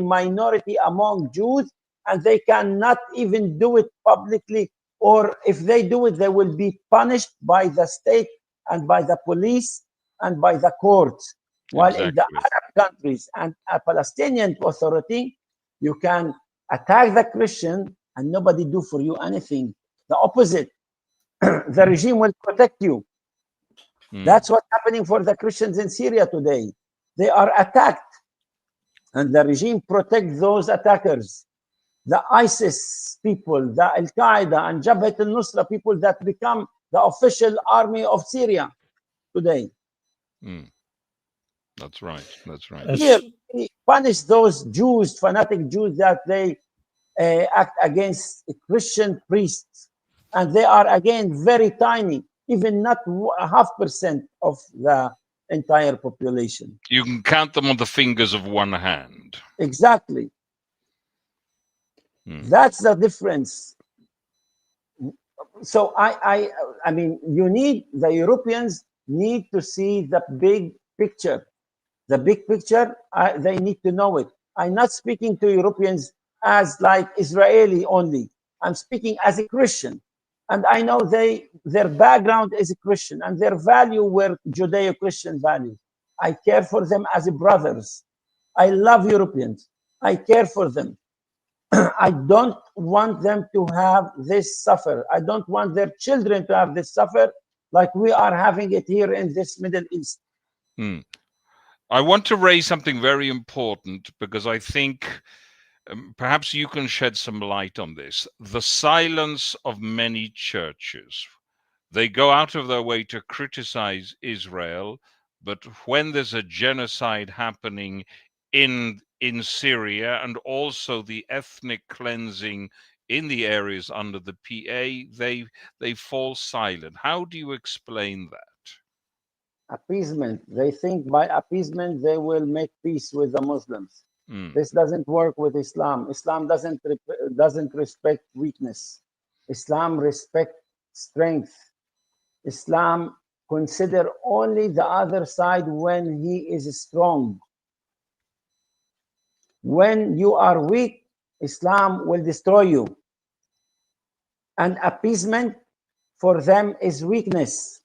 minority among Jews, and they cannot even do it publicly, or if they do it, they will be punished by the state and by the police and by the courts. While in the Arab countries and a Palestinian authority, you can attack the Christian and nobody do for you anything. The opposite. The regime will protect you. That's what's happening for the Christians in Syria today. They are attacked, and the regime protects those attackers. The ISIS people, the Al Qaeda and Jabhat al-Nusra people that become the official army of Syria today. That's right. That's right. Here, we punish those Jews, fanatic Jews, that they act against Christian priests. And they are, again, very tiny, even not 0.5% of the entire population. You can count them on the fingers of one hand. Exactly. That's the difference. So I mean, the Europeans need to see the big picture. The big picture, they need to know it. I'm not speaking to Europeans as like Israeli only. I'm speaking as a Christian. And I know their background is a Christian and their value were Judeo-Christian values. I care for them as brothers. I love Europeans. I care for them. I don't want them to have this suffer. I don't want their children to have this suffer like we are having it here in this Middle East. I want to raise something very important because I think perhaps you can shed some light on this. The silence of many churches. They go out of their way to criticize Israel, but when there's a genocide happening in Syria and also the ethnic cleansing in the areas under the PA, they fall silent. How do you explain that? Appeasement. They think by appeasement they will make peace with the Muslims. This doesn't work with Islam. Islam doesn't respect weakness. Islam respects strength. Islam consider only the other side when he is strong. When you are weak, Islam will destroy you. And appeasement for them is weakness.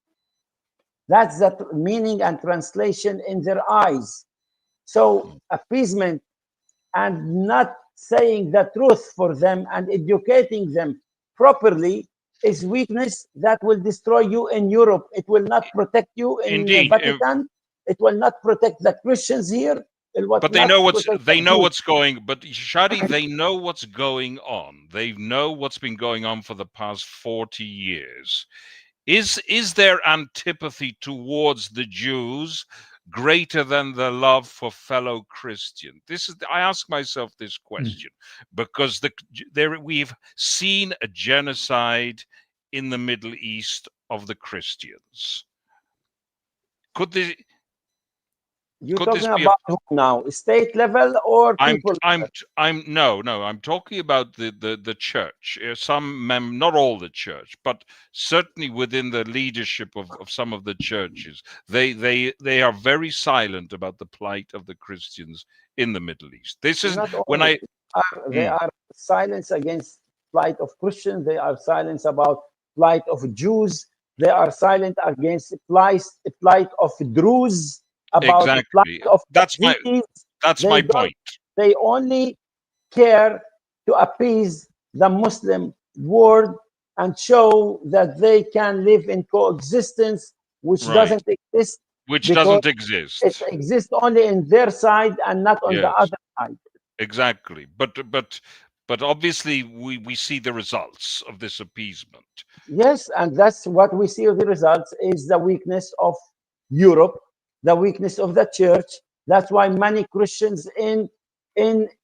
That's the meaning and translation in their eyes. So appeasement and not saying the truth for them and educating them properly is weakness that will destroy you in Europe. It will not protect you in the Indeed, Vatican. It will not protect the Christians here. It will but they not know protect the Jews. what's going. But Shadi, they know what's going on. They know what's been going on for the past 40 years. Is their antipathy towards the Jews greater than the love for fellow Christians? I ask myself this question because we've seen a genocide in the Middle East of the Christians. Could this You're could this talking be about who now? State level or people? I'm talking about the church. Not all the church, but certainly within the leadership of some of the churches. They are very silent about the plight of the Christians in the Middle East. This is Not when only. They are silent against plight of Christians. They are silent about plight of Jews. They are silent against plight of Druze. About the exactly. plight of That's my don't- point. They only care to appease the Muslim world and show that they can live in coexistence, which Right. doesn't exist. Which because doesn't exist. It exists only in their side and not on the Yes. other side. Exactly. But obviously we see the results of this appeasement. Yes, and that's what we see of the results is the weakness of Europe, the weakness of the church. That's why many Christians in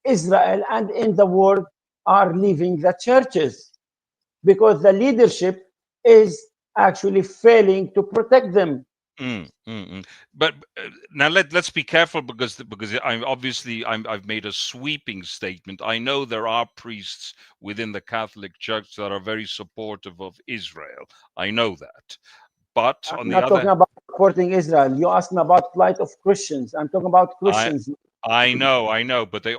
Israel and in the world are leaving the churches, because the leadership is actually failing to protect them. But now let's be careful because I've made a sweeping statement. I know there are priests within the Catholic Church that are very supportive of Israel. I know that. But I'm not talking about supporting Israel. You asked me about plight of Christians. I'm talking about Christians. I know, but they're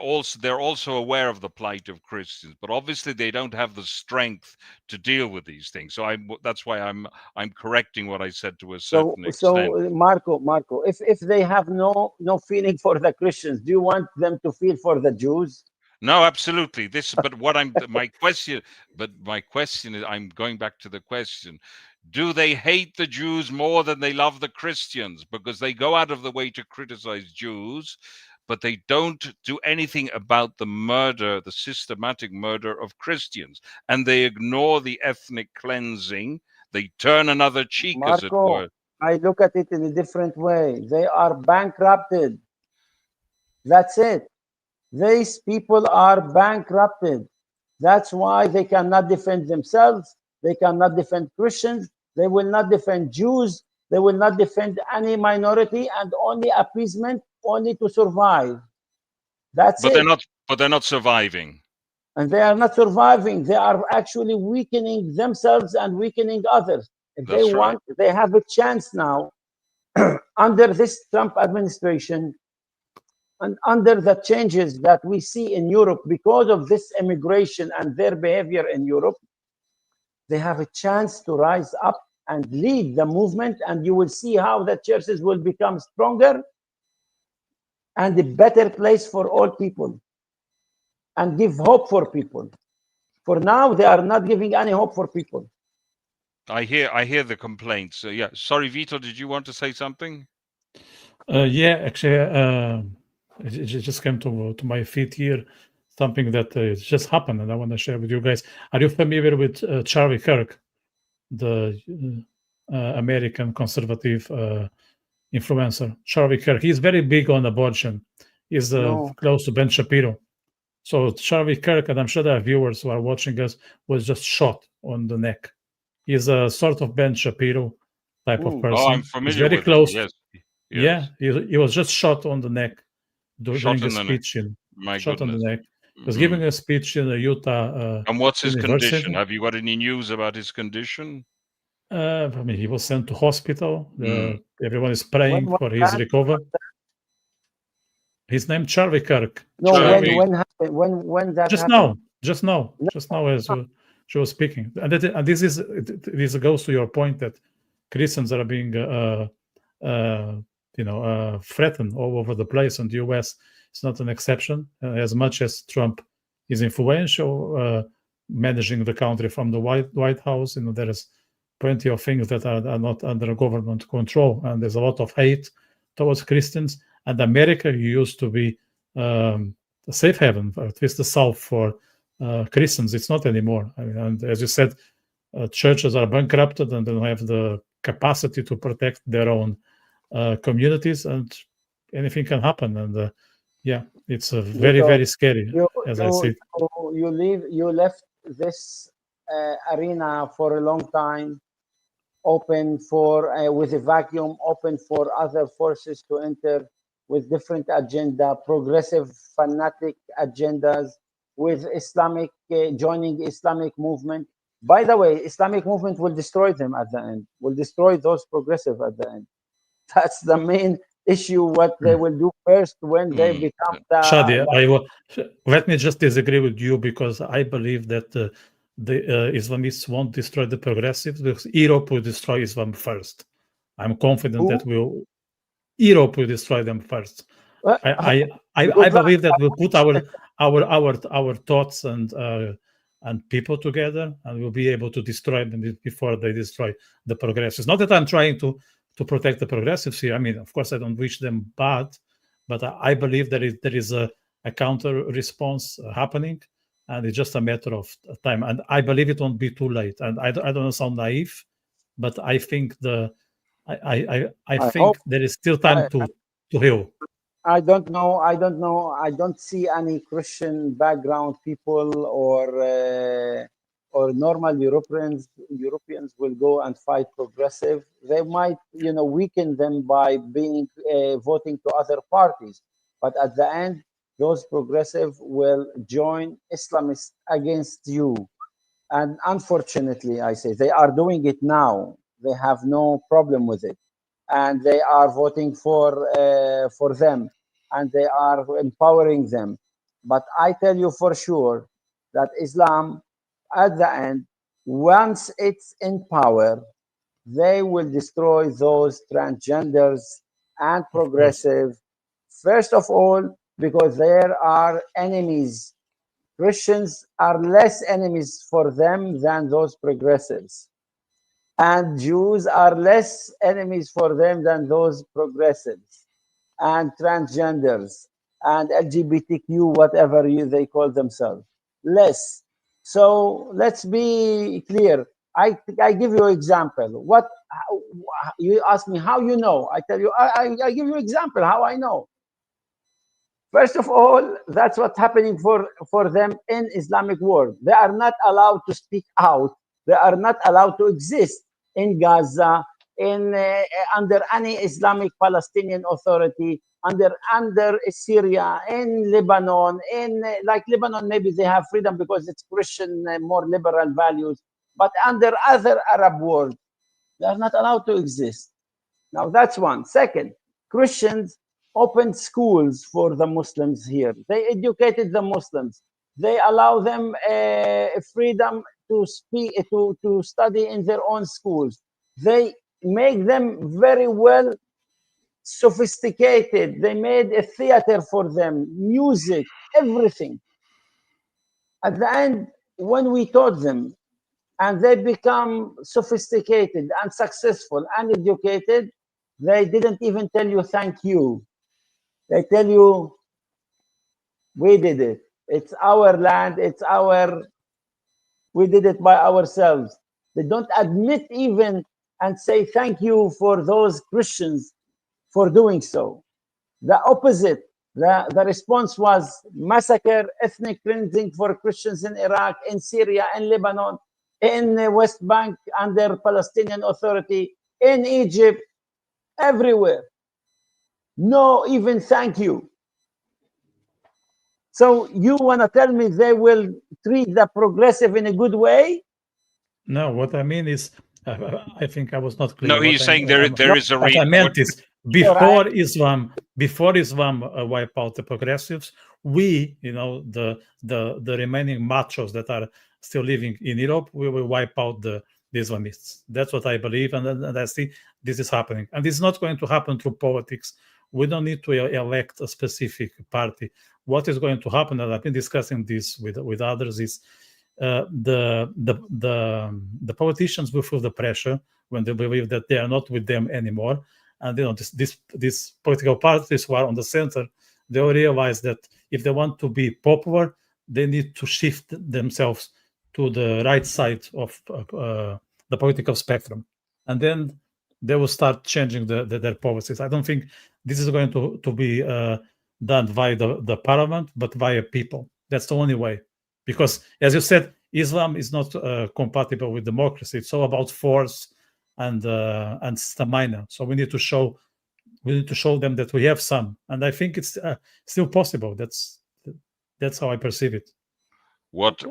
also aware of the plight of Christians, but obviously they don't have the strength to deal with these things. So that's why I'm correcting what I said to a certain extent. So Marco, if they have no feeling for the Christians, do you want them to feel for the Jews? No, absolutely. My question is, I'm going back to the question. Do they hate the Jews more than they love the Christians? Because they go out of the way to criticize Jews, but they don't do anything about the systematic murder of Christians. And they ignore the ethnic cleansing. They turn another cheek, Marco, as it were. I look at it in a different way. They are bankrupted. That's it. These people are bankrupted. That's why they cannot defend themselves. They cannot defend Christians. They will not defend Jews. They will not defend any minority, and only appeasement, only to survive. That's it. But they're not surviving. And they are not surviving. They are actually weakening themselves and weakening others. If That's they want, they have a chance now under this Trump administration and under the changes that we see in Europe because of this immigration and their behavior in Europe. They have a chance to rise up and lead the movement, and you will see how the churches will become stronger and a better place for all people and give hope for people. For now, they are not giving any hope for people. I hear the complaints. Yeah. Sorry, Vito, did you want to say something? Yeah, actually, it just came to my feet here. Something that just happened, and I want to share with you guys. Are you familiar with Charlie Kirk, the American conservative influencer? Charlie Kirk. He's very big on abortion. He's close to Ben Shapiro. So Charlie Kirk, and I'm sure there are viewers who are watching us, was just shot on the neck. He's a sort of Ben Shapiro type of person. Oh, I'm familiar. He's very with close. Him. Yes. Yeah, he was just shot on the neck during a speech. Shot on the neck. He was giving a speech in Utah. And what's his University. condition? Have you got any news about his condition? I mean, he was sent to hospital. Everyone is praying for his recovery. His name Charlie Kirk. No, Charlie. when happened? When that just happened? Just now, as she was speaking, and this goes to your point that Christians are being, threatened all over the place, and the U.S. is not an exception. As much as Trump is influential, managing the country from the White House. There is plenty of things that are not under government control, and there's a lot of hate towards Christians. And America used to be a safe haven, at least the South, for Christians. It's not anymore. And as you said, churches are bankrupted and don't have the capacity to protect their own communities, and anything can happen. And it's very, very scary, as I see. You left this arena for a long time, open for with a vacuum, open for other forces to enter with different agenda, progressive, fanatic agendas, with Islamic joining Islamic movement. By the way, Islamic movement will destroy them at the end. Will destroy those progressive at the end. That's the main issue. What they will do first when they become the. Shadi, let me just disagree with you, because I believe that the Islamists won't destroy the progressives, because Europe will destroy Islam first. I'm confident that Europe will destroy them first. I believe that we'll put our thoughts and people together, and we'll be able to destroy them before they destroy the progressives. Not that I'm trying to protect the progressives here. I mean, of course, I don't wish them bad, but I believe that there is a counter response happening, and it's just a matter of time. And I believe it won't be too late. And I don't sound naive, but I think I think there is still time to heal. I don't know. I don't see any Christian background people or normal Europeans will go and fight progressive. They might, weaken them by being voting to other parties. But at the end, those progressive will join Islamists against you. And unfortunately, I say they are doing it now. They have no problem with it, and they are voting for them, and they are empowering them. But I tell you for sure that Islam, at the end, once it's in power, they will destroy those transgenders and progressive. First of all, because there are enemies. Christians are less enemies for them than those progressives. And Jews are less enemies for them than those progressives and transgenders and LGBTQ, whatever they call themselves. Less. So let's be clear. I give you an example. You ask me how you know. I tell you, I give you an example how I know. First of all, that's what's happening for them in Islamic world. They are not allowed to speak out. They are not allowed to exist in Gaza, under any Islamic Palestinian Authority, under Syria, in Lebanon, like Lebanon, maybe they have freedom because it's Christian, more liberal values, but under other Arab world, they are not allowed to exist. Now that's one. Second, Christians opened schools for the Muslims here. They educated the Muslims. They allow them freedom to speak, to study in their own schools. They make them very well sophisticated. They made a theater for them, music, everything. At the end, when we taught them and they become sophisticated and successful and educated, they didn't even tell you thank you. They tell you, we did it. It's our land. We did it by ourselves. They don't admit even and say thank you for those Christians for doing so. The opposite. The response was massacre, ethnic cleansing for Christians in Iraq, in Syria, in Lebanon, in the West Bank under Palestinian Authority, in Egypt, everywhere. No, even thank you. So you want to tell me they will treat the progressive in a good way? No, what I mean is, I think I was not clear. No, he's saying there is a What I meant is, before Islam wipe out the progressives, we, the remaining machos that are still living in Europe, we will wipe out the Islamists. That's what I believe, and I see this is happening. And it's not going to happen through politics. We don't need to elect a specific party. What is going to happen, and I've been discussing this with others, is the politicians will feel the pressure when they believe that they are not with them anymore, and these political parties who are on the center, they will realize that if they want to be popular, they need to shift themselves to the right side of the political spectrum, and then they will start changing their policies. I don't think this is going to be done via the parliament, but via people. That's the only way. Because, as you said, Islam is not compatible with democracy. It's all about force and stamina. So we need to show them that we have some, and I think it's still possible. That's how I perceive it. What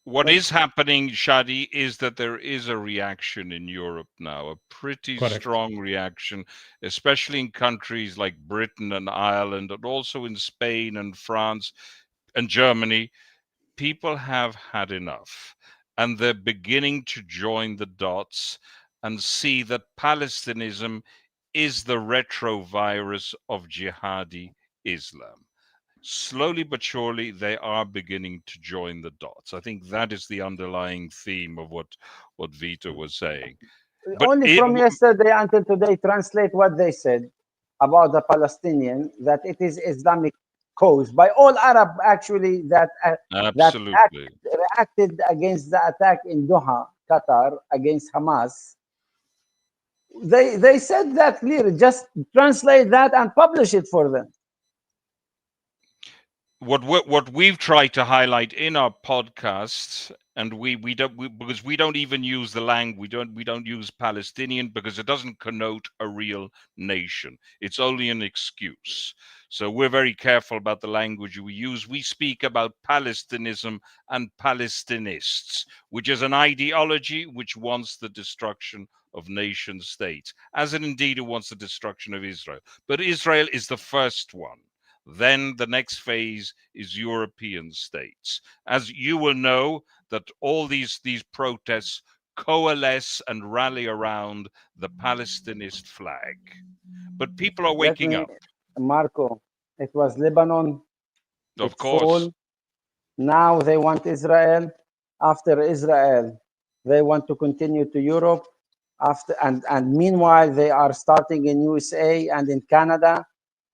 Well, is happening, Shadi, is that there is a reaction in Europe now, a pretty Correct. strong reaction, especially in countries like Britain and Ireland, and also in Spain and France and Germany. People have had enough, and they're beginning to join the dots and see that Palestinism is the retrovirus of jihadi Islam. Slowly but surely, they are beginning to join the dots. I think that is the underlying theme of what Vita was saying. But only from yesterday until today, translate what they said about the Palestinian, that it is Islamic cause by all Arab actually that absolutely reacted against the attack in Doha, Qatar, against Hamas. They said that clearly. Just translate that and publish it for them. What we've tried to highlight in our podcasts, and we don't because we don't even use the language. We don't use Palestinian because it doesn't connote a real nation. It's only an excuse. So we're very careful about the language we use. We speak about Palestinism and Palestinists, which is an ideology which wants the destruction of nation states, as it indeed wants the destruction of Israel. But Israel is the first one. Then the next phase is European states. As you will know, that all these protests coalesce and rally around the Palestinist flag. But people are waking up. Marco, it was Lebanon. Of course. Now they want Israel. After Israel, they want to continue to Europe. And meanwhile, they are starting in USA and in Canada.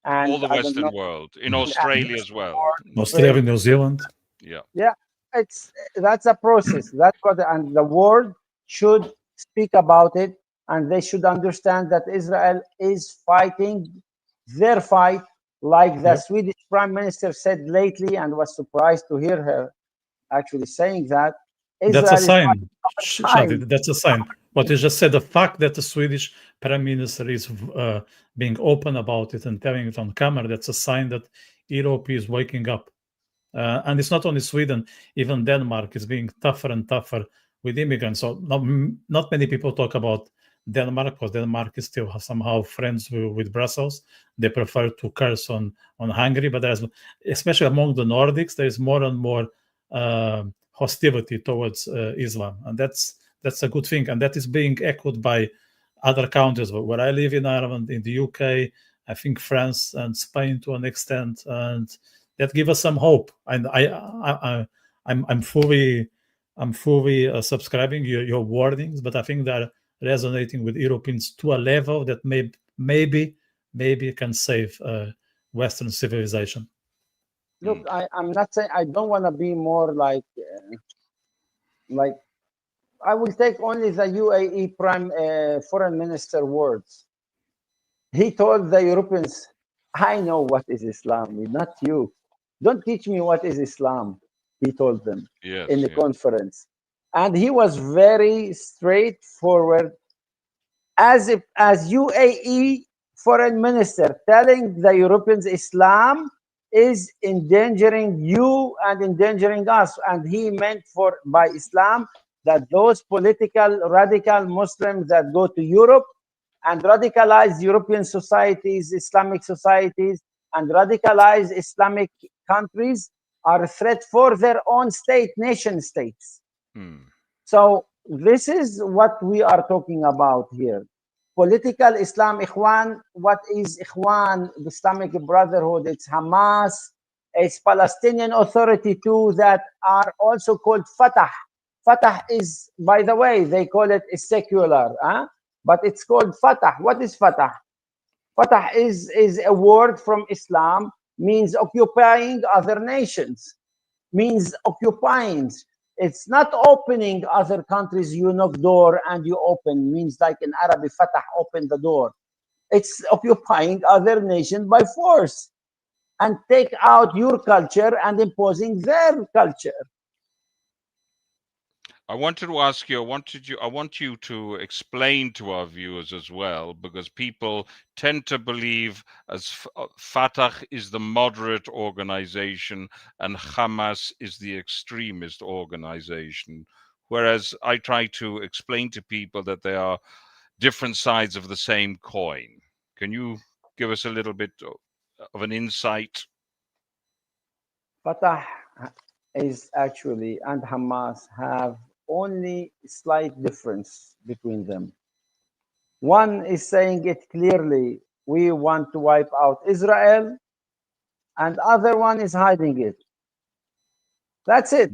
And all the Western world, in Australia as well. Australia, New Zealand. Yeah, that's a process. That's what, and the world should speak about it, and they should understand that Israel is fighting their fight, like the Swedish Prime Minister said lately, and was surprised to hear her actually saying that. Israel that's a sign. Shadi, that's a sign. What you just said, the fact that the Swedish Prime Minister is being open about it and telling it on camera, that's a sign that Europe is waking up. And it's not only Sweden, even Denmark is being tougher and tougher with immigrants. So not many people talk about Denmark, because Denmark is still somehow friends with Brussels. They prefer to curse on Hungary, but there's, especially among the Nordics, there is more and more hostility towards Islam, and that's a good thing, and that is being echoed by other countries. Where I live in Ireland, in the UK, I think France and Spain to an extent, and that gives us some hope. And I'm fully subscribing your warnings, but I think they're resonating with Europeans to a level that maybe can save Western civilization. Look, I'm not saying I don't want to be more like I will take only the UAE foreign minister words. He told the Europeans, "I know what is Islam, not you. Don't teach me what is Islam." He told them in the conference, and he was very straightforward, as UAE foreign minister telling the Europeans Islam is endangering you and endangering us. And he meant by Islam that those political radical Muslims that go to Europe and radicalize European societies, Islamic societies, and radicalize Islamic countries are a threat for their own nation states. So this is what we are talking about here. Political Islam, Ikhwan. What is Ikhwan? The Islamic Brotherhood. It's Hamas. is Palestinian Authority too that are also called Fatah. Fatah is, by the way, they call it secular, but it's called Fatah. What is Fatah? Fatah is a word from Islam, means occupying other nations, means occupying. It's not opening other countries, you knock door and you open, means like in Arabic, Fatah, open the door. It's occupying other nations by force and take out your culture and imposing their culture. I wanted to ask you. I want you to explain to our viewers as well, because people tend to believe Fatah is the moderate organization and Hamas is the extremist organization, whereas I try to explain to people that they are different sides of the same coin. Can you give us a little bit of an insight? Fatah is actually and Hamas have only slight difference between them. One is saying it clearly, we want to wipe out Israel, and other one is hiding it. That's it.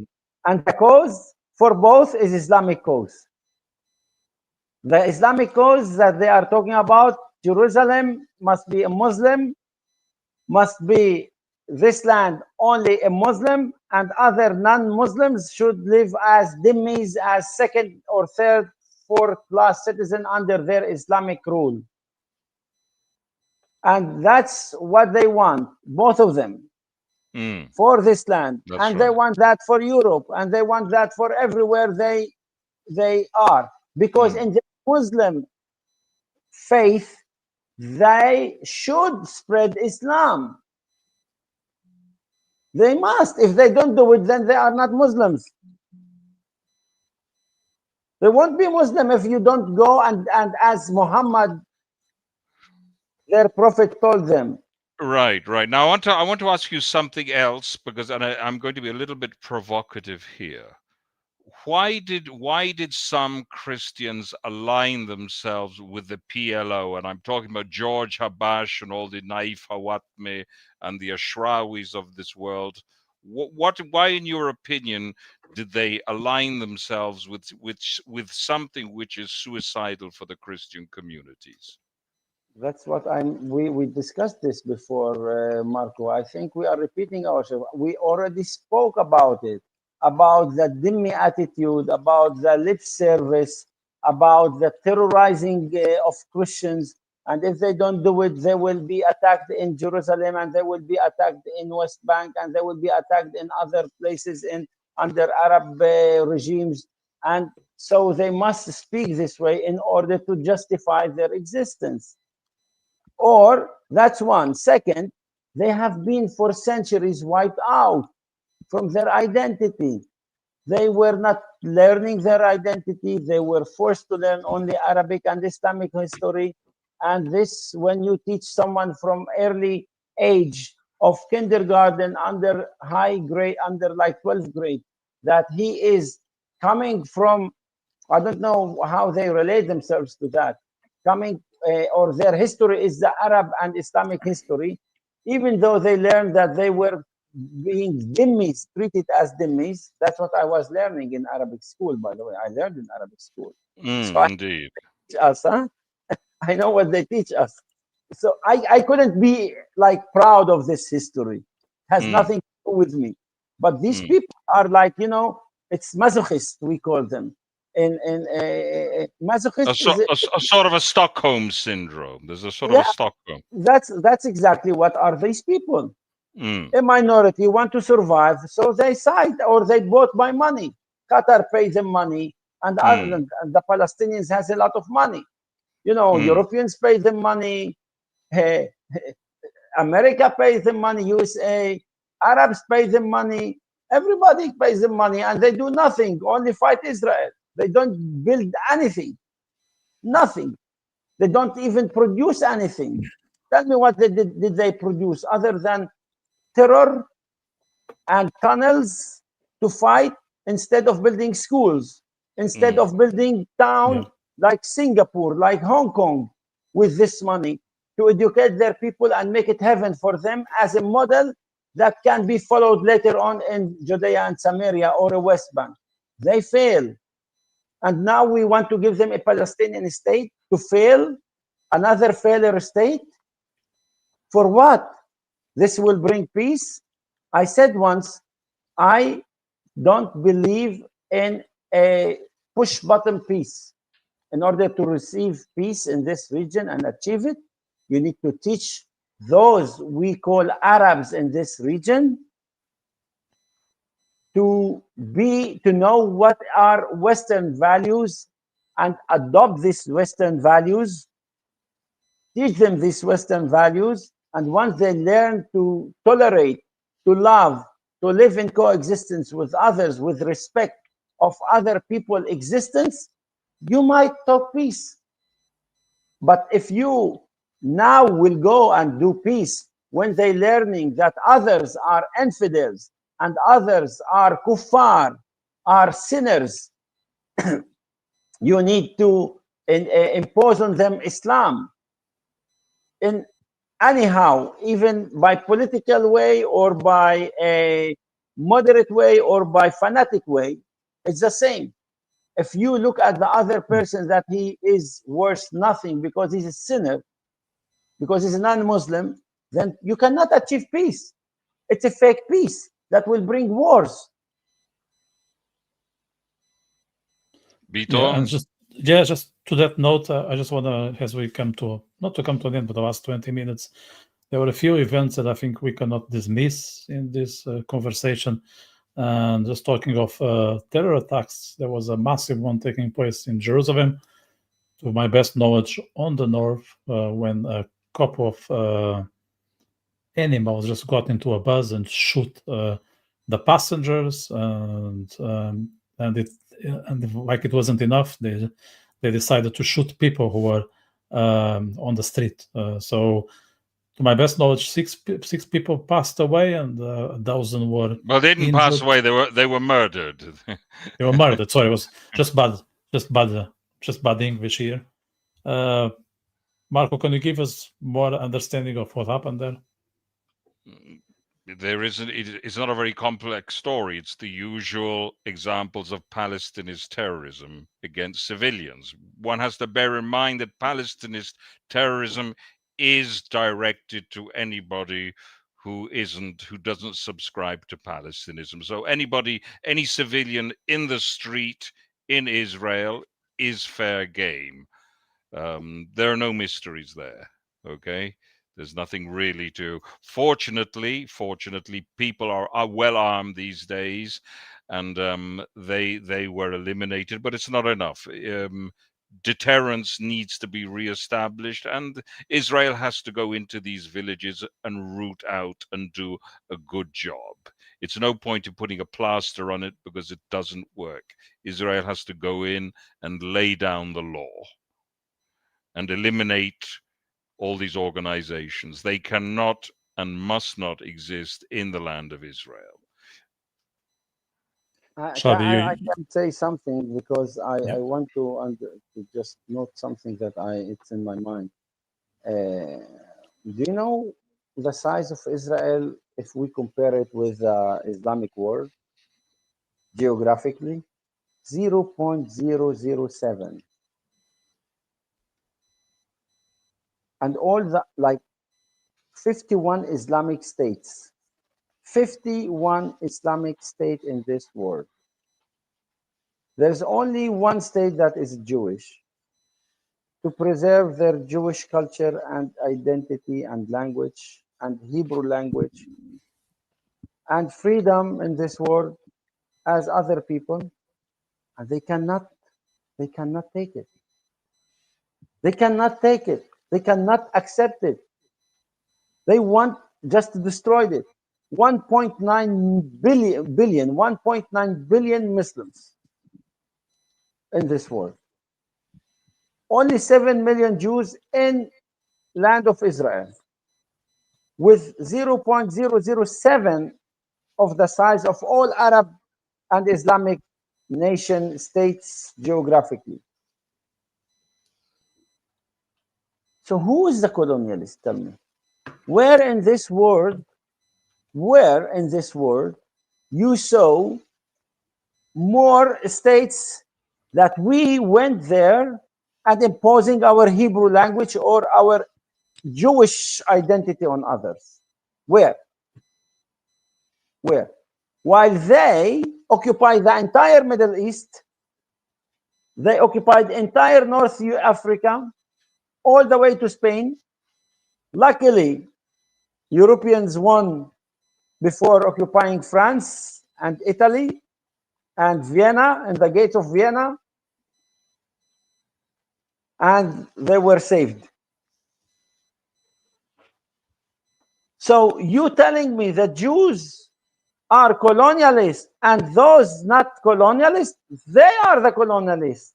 And the cause for both is Islamic cause. The Islamic cause that they are talking about, Jerusalem must be a Muslim, must be this land only a Muslim, and other non-Muslims should live as dhimmis, as second or third, fourth class citizen under their Islamic rule. And that's what they want, both of them, for this land. That's and right. They want that for Europe, and they want that for everywhere they are. Because in the Muslim faith, they should spread Islam. They must. If they don't do it, then they are not Muslims. They won't be Muslim if you don't go and as Muhammad, their prophet, told them. Right. Now, I want to ask you something else, because I'm going to be a little bit provocative here. Why did some Christians align themselves with the PLO? And I'm talking about George Habash and all the Naif Hawatmeh and the Ashrawis of this world. Why, in your opinion, did they align themselves with something which is suicidal for the Christian communities? That's what we discussed this before, Marco. I think we are repeating ourselves. We already spoke about it, about the dhimmi attitude, about the lip service, about the terrorizing of Christians. And if they don't do it, they will be attacked in Jerusalem, and they will be attacked in West Bank, and they will be attacked in other places under Arab regimes. And so they must speak this way in order to justify their existence. Or that's one. Second, they have been for centuries wiped out from their identity. They were not learning their identity. They were forced to learn only Arabic and Islamic history. And this, when you teach someone from early age of kindergarten under high grade, under like 12th grade, that he is coming from, I don't know how they relate themselves to that, coming or their history is the Arab and Islamic history, even though they learned that they were being dhimmis, treated as dhimmis. That's what I was learning in Arabic school, by the way. I learned in Arabic school. So Indeed. I know what they teach us. So I couldn't be like proud of this history. It has nothing to do with me. But these people are like, it's masochist, we call them. In masochist a sort of a Stockholm syndrome. There's a sort of a Stockholm. That's exactly what are these people. A minority want to survive, so they side or they bought by money. Qatar pays them money, and the Palestinians has a lot of money. Europeans pay them money. America pays them money. USA, Arabs pay them money. Everybody pays them money, and they do nothing. Only fight Israel. They don't build anything. Nothing. They don't even produce anything. Tell me what did they produce other than terror and tunnels to fight instead of building schools, instead of building town like Singapore, like Hong Kong, with this money to educate their people and make it heaven for them as a model that can be followed later on in Judea and Samaria or a West Bank. They fail. And now we want to give them a Palestinian state to fail, another failure state. For what? This will bring peace? I said once, I don't believe in a push button peace. In order to receive peace in this region and achieve it, you need to teach those we call Arabs in this region to know what are Western values and adopt these Western values, teach them these Western values, and once they learn to tolerate, to love, to live in coexistence with others, with respect of other people's existence, you might talk peace. But if you now will go and do peace when they learning that others are infidels and others are kuffar, are sinners, you need to impose on them Islam in anyhow, even by political way or by a moderate way or by fanatic way. It's the same. If you look at the other person that he is worth nothing because he's a sinner, because he's a non-Muslim, then you cannot achieve peace. It's a fake peace that will bring wars. Yeah, and just to that note, I just want to, as we come to, not to come to an end, but the last 20 minutes, there were a few events that I think we cannot dismiss in this conversation. And just talking of terror attacks, there was a massive one taking place in Jerusalem, to my best knowledge, on the north, when a couple of animals just got into a bus and shoot the passengers, and like it wasn't enough, they decided to shoot people who were on the street. So, to my best knowledge, six people passed away, and 1,000 were. Well, they didn't injured. pass away; they were murdered. They were murdered. Sorry, it was just bad English here. Marco, can you give us more understanding of what happened there? There isn't. It's not a very complex story. It's the usual examples of Palestinist terrorism against civilians. One has to bear in mind that Palestinist terrorism is directed to anybody who doesn't subscribe to Palestinism. So any civilian in the street in Israel is fair game. There are no mysteries there. Okay. There's nothing really to. Fortunately, people are well armed these days, and they were eliminated. But it's not enough. Deterrence needs to be reestablished, and Israel has to go into these villages and root out and do a good job. It's no point in putting a plaster on it because it doesn't work. Israel has to go in and lay down the law and eliminate all these organizations. They cannot and must not exist in the land of Israel. I can say something because I want to just note something that it's in my mind. Do you know the size of Israel if we compare it with the Islamic world geographically? 0.007. And all the 51 Islamic states, 51 Islamic states in this world. There's only one state that is Jewish, to preserve their Jewish culture and identity and language and Hebrew language and freedom in this world as other people, and they cannot take it. They cannot take it. They cannot accept it. They want just to destroy it. 1.9 billion Muslims in this world. Only 7 million Jews in land of Israel, with 0.007 of the size of all Arab and Islamic nation states geographically. So who is the colonialist? Tell me. Where in this world where in this world you saw more states that we went there and imposing our Hebrew language or our Jewish identity on others? Where? Where? While they occupy the entire Middle East, they occupied entire North Africa, all the way to Spain. Luckily, Europeans won before occupying France and Italy and Vienna and the gates of Vienna, and they were saved. So you telling me that Jews are colonialists and those not colonialists, they are the colonialists.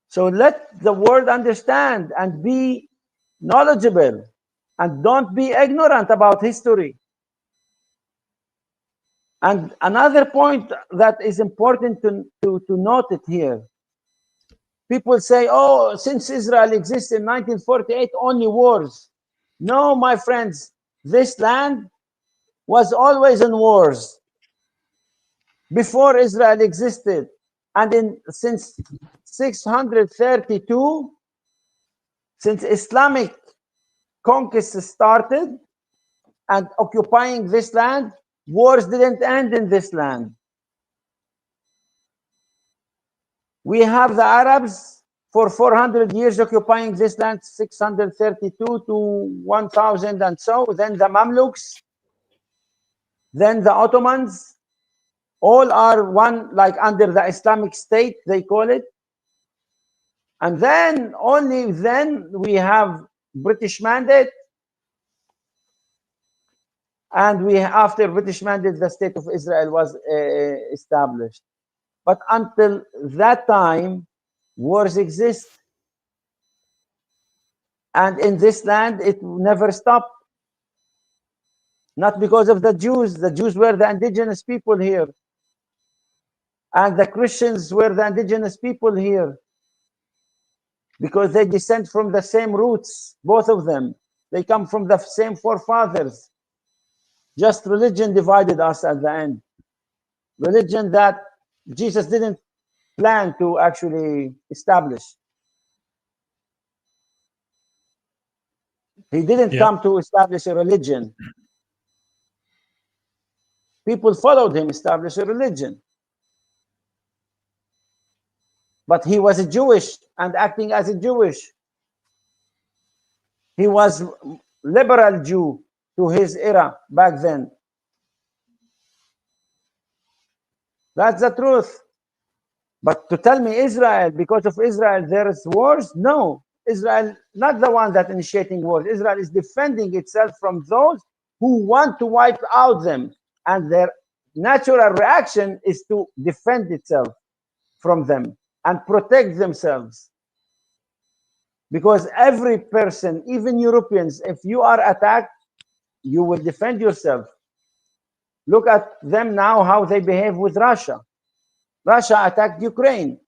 So let the world understand and be knowledgeable and don't be ignorant about history. And another point that is important to note it here. People say, oh, since Israel exists in 1948, only wars. No, my friends, this land was always in wars before Israel existed. And since 632, since Islamic conquest started and occupying this land, wars didn't end in this land. We have the Arabs for 400 years occupying this land, 632 to 1000 and so. Then the Mamluks, then the Ottomans, all are one, like under the Islamic State, they call it. And then, only then, we have British Mandate. And after British Mandate, the State of Israel was established. But until that time, wars exist. And in this land, it never stopped. Not because of the Jews. The Jews were the indigenous people here. And the Christians were the indigenous people here. Because they descend from the same roots, both of them. They come from the same forefathers. Just religion divided us at the end. Religion that Jesus didn't plan to actually establish. He didn't come to establish a religion. People followed him establish a religion. But he was a Jewish and acting as a Jewish. He was liberal Jew to his era back then. That's the truth. But to tell me Israel, because of Israel there is wars? No. Israel, not the one that initiating wars. Israel is defending itself from those who want to wipe out them. And their natural reaction is to defend itself from them and protect themselves. Because every person, even Europeans, if you are attacked, you will defend yourself. Look at them now, how they behave with Russia. Russia attacked Ukraine,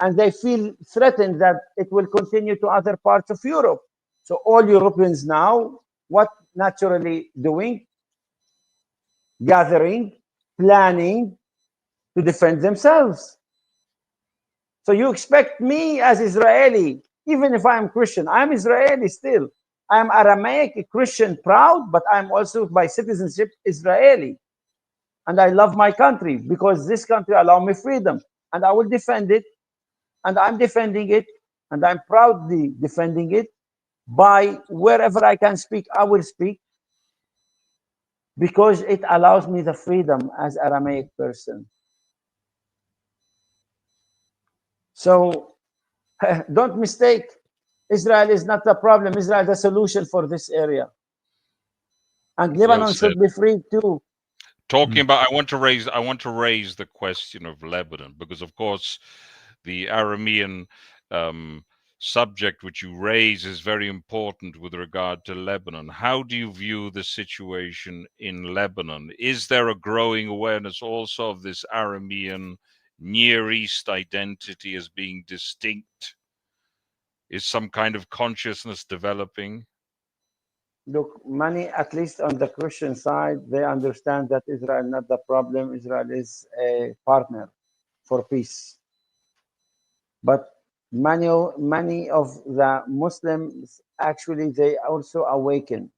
and they feel threatened that it will continue to other parts of Europe. So all Europeans now, what naturally doing? Gathering, planning to defend themselves. So you expect me as Israeli, even if I'm Christian, I'm Israeli still. I'm Aramaic, a Christian, proud, but I'm also by citizenship Israeli. And I love my country because this country allows me freedom. And I will defend it. And I'm defending it. And I'm proudly defending it. By wherever I can speak, I will speak. Because it allows me the freedom as Aramaic person. So don't mistake. Israel is not the problem. Israel is the solution for this area. And Lebanon should be free too. Talking about, I want to raise the question of Lebanon, because of course the Aramean subject which you raise is very important with regard to Lebanon. How do you view the situation in Lebanon? Is there a growing awareness also of this Aramean Near East identity as being distinct? Is some kind of consciousness developing? Look, many, at least on the Christian side, they understand that Israel not the problem. Israel is a partner for peace. But many of the Muslims actually they also awaken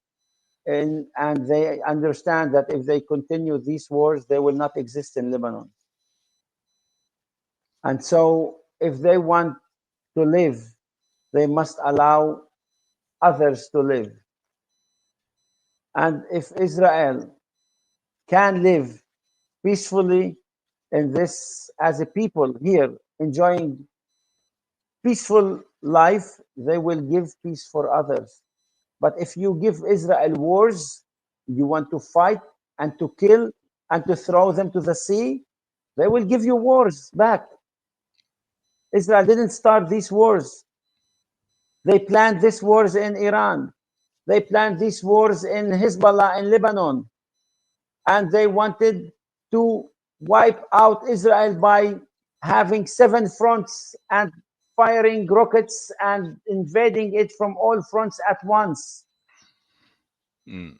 and they understand that if they continue these wars, they will not exist in Lebanon. And so, if they want to live, they must allow others to live. And if Israel can live peacefully in this as a people here, enjoying peaceful life, they will give peace for others. But if you give Israel wars, you want to fight and to kill and to throw them to the sea, they will give you wars back. Israel didn't start these wars. They planned these wars in Iran. They planned these wars in Hezbollah in Lebanon. And they wanted to wipe out Israel by having 7 fronts and firing rockets and invading it from all fronts at once. Mm.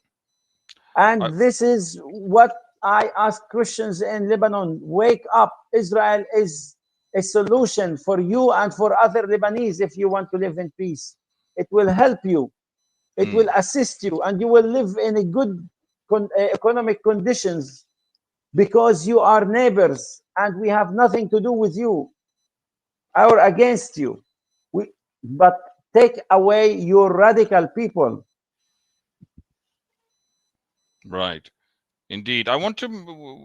And this is what I ask Christians in Lebanon: wake up. Israel is a solution for you and for other Lebanese if you want to live in peace. It will help you, it will assist you, and you will live in a good economic conditions because you are neighbors and we have nothing to do with you or against you. But take away your radical people. Right. Indeed. I want to,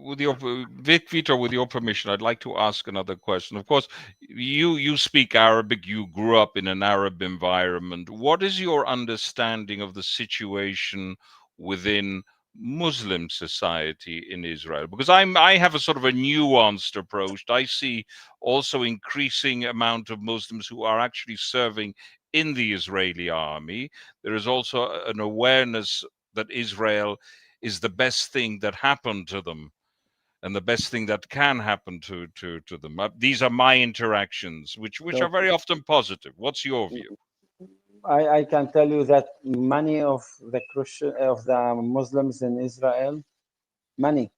with your Victor, with your permission, I'd like to ask another question. Of course, you speak Arabic. You grew up in an Arab environment. What is your understanding of the situation within Muslim society in Israel? Because I have a sort of a nuanced approach. I see also increasing amount of Muslims who are actually serving in the Israeli army. There is also an awareness that Israel is the best thing that happened to them and the best thing that can happen to them. These are my interactions, which So are very often positive. What's your view? I can tell you that many of the Christian of the Muslims in Israel, many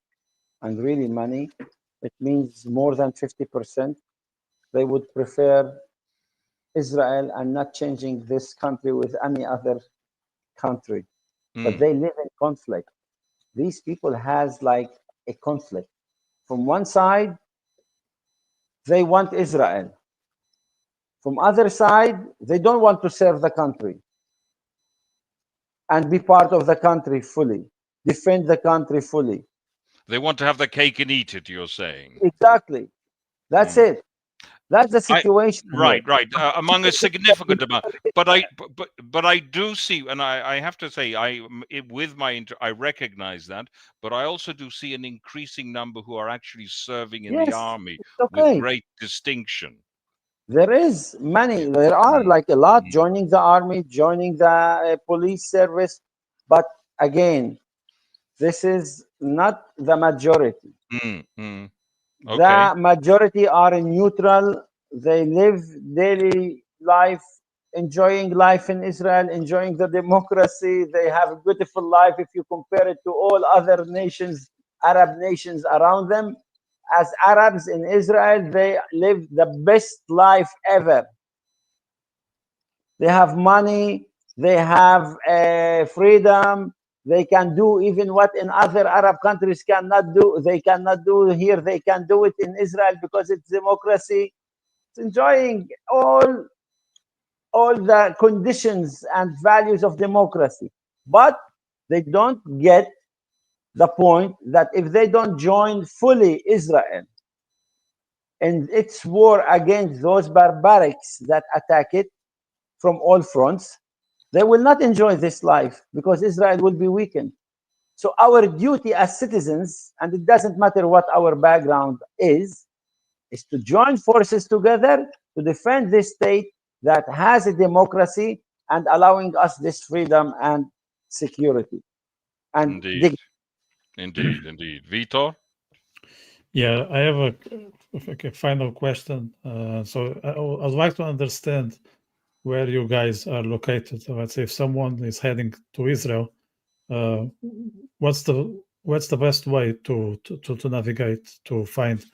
and really many, it means more than 50%, they would prefer Israel and not changing this country with any other country. But they live in conflict. These people has like a conflict. From one side, they want Israel. From other side, they don't want to serve the country and be part of the country fully, defend the country fully. They want to have the cake and eat it, you're saying. Exactly. That's it. That's the situation here. Right. Among a significant amount, but I do see, and I have to say, I recognize that, but I also do see an increasing number who are actually serving in the Yes, army it's with okay. great distinction. There is many. There are like a lot joining the army, joining the police service. But again, this is not the majority. Okay. The majority are neutral. They live daily life, enjoying life in Israel, enjoying the democracy. They have a beautiful life if you compare it to all other nations, Arab nations around them. As Arabs in Israel, they live the best life ever. They have money, they have freedom, they can do even what in other Arab countries cannot do. They cannot do here, they can do it in Israel because it's democracy. It's enjoying all the conditions and values of democracy. But they don't get the point that if they don't join fully Israel in its war against those barbarics that attack it from all fronts, they will not enjoy this life because Israel will be weakened. So our duty as citizens, and it doesn't matter what our background is to join forces together to defend this state that has a democracy and allowing us this freedom and security. And Indeed. Vitor? Yeah, I have a final question. So I'd like to understand where you guys are located. Let's say if someone is heading to Israel, what's the best way to navigate to find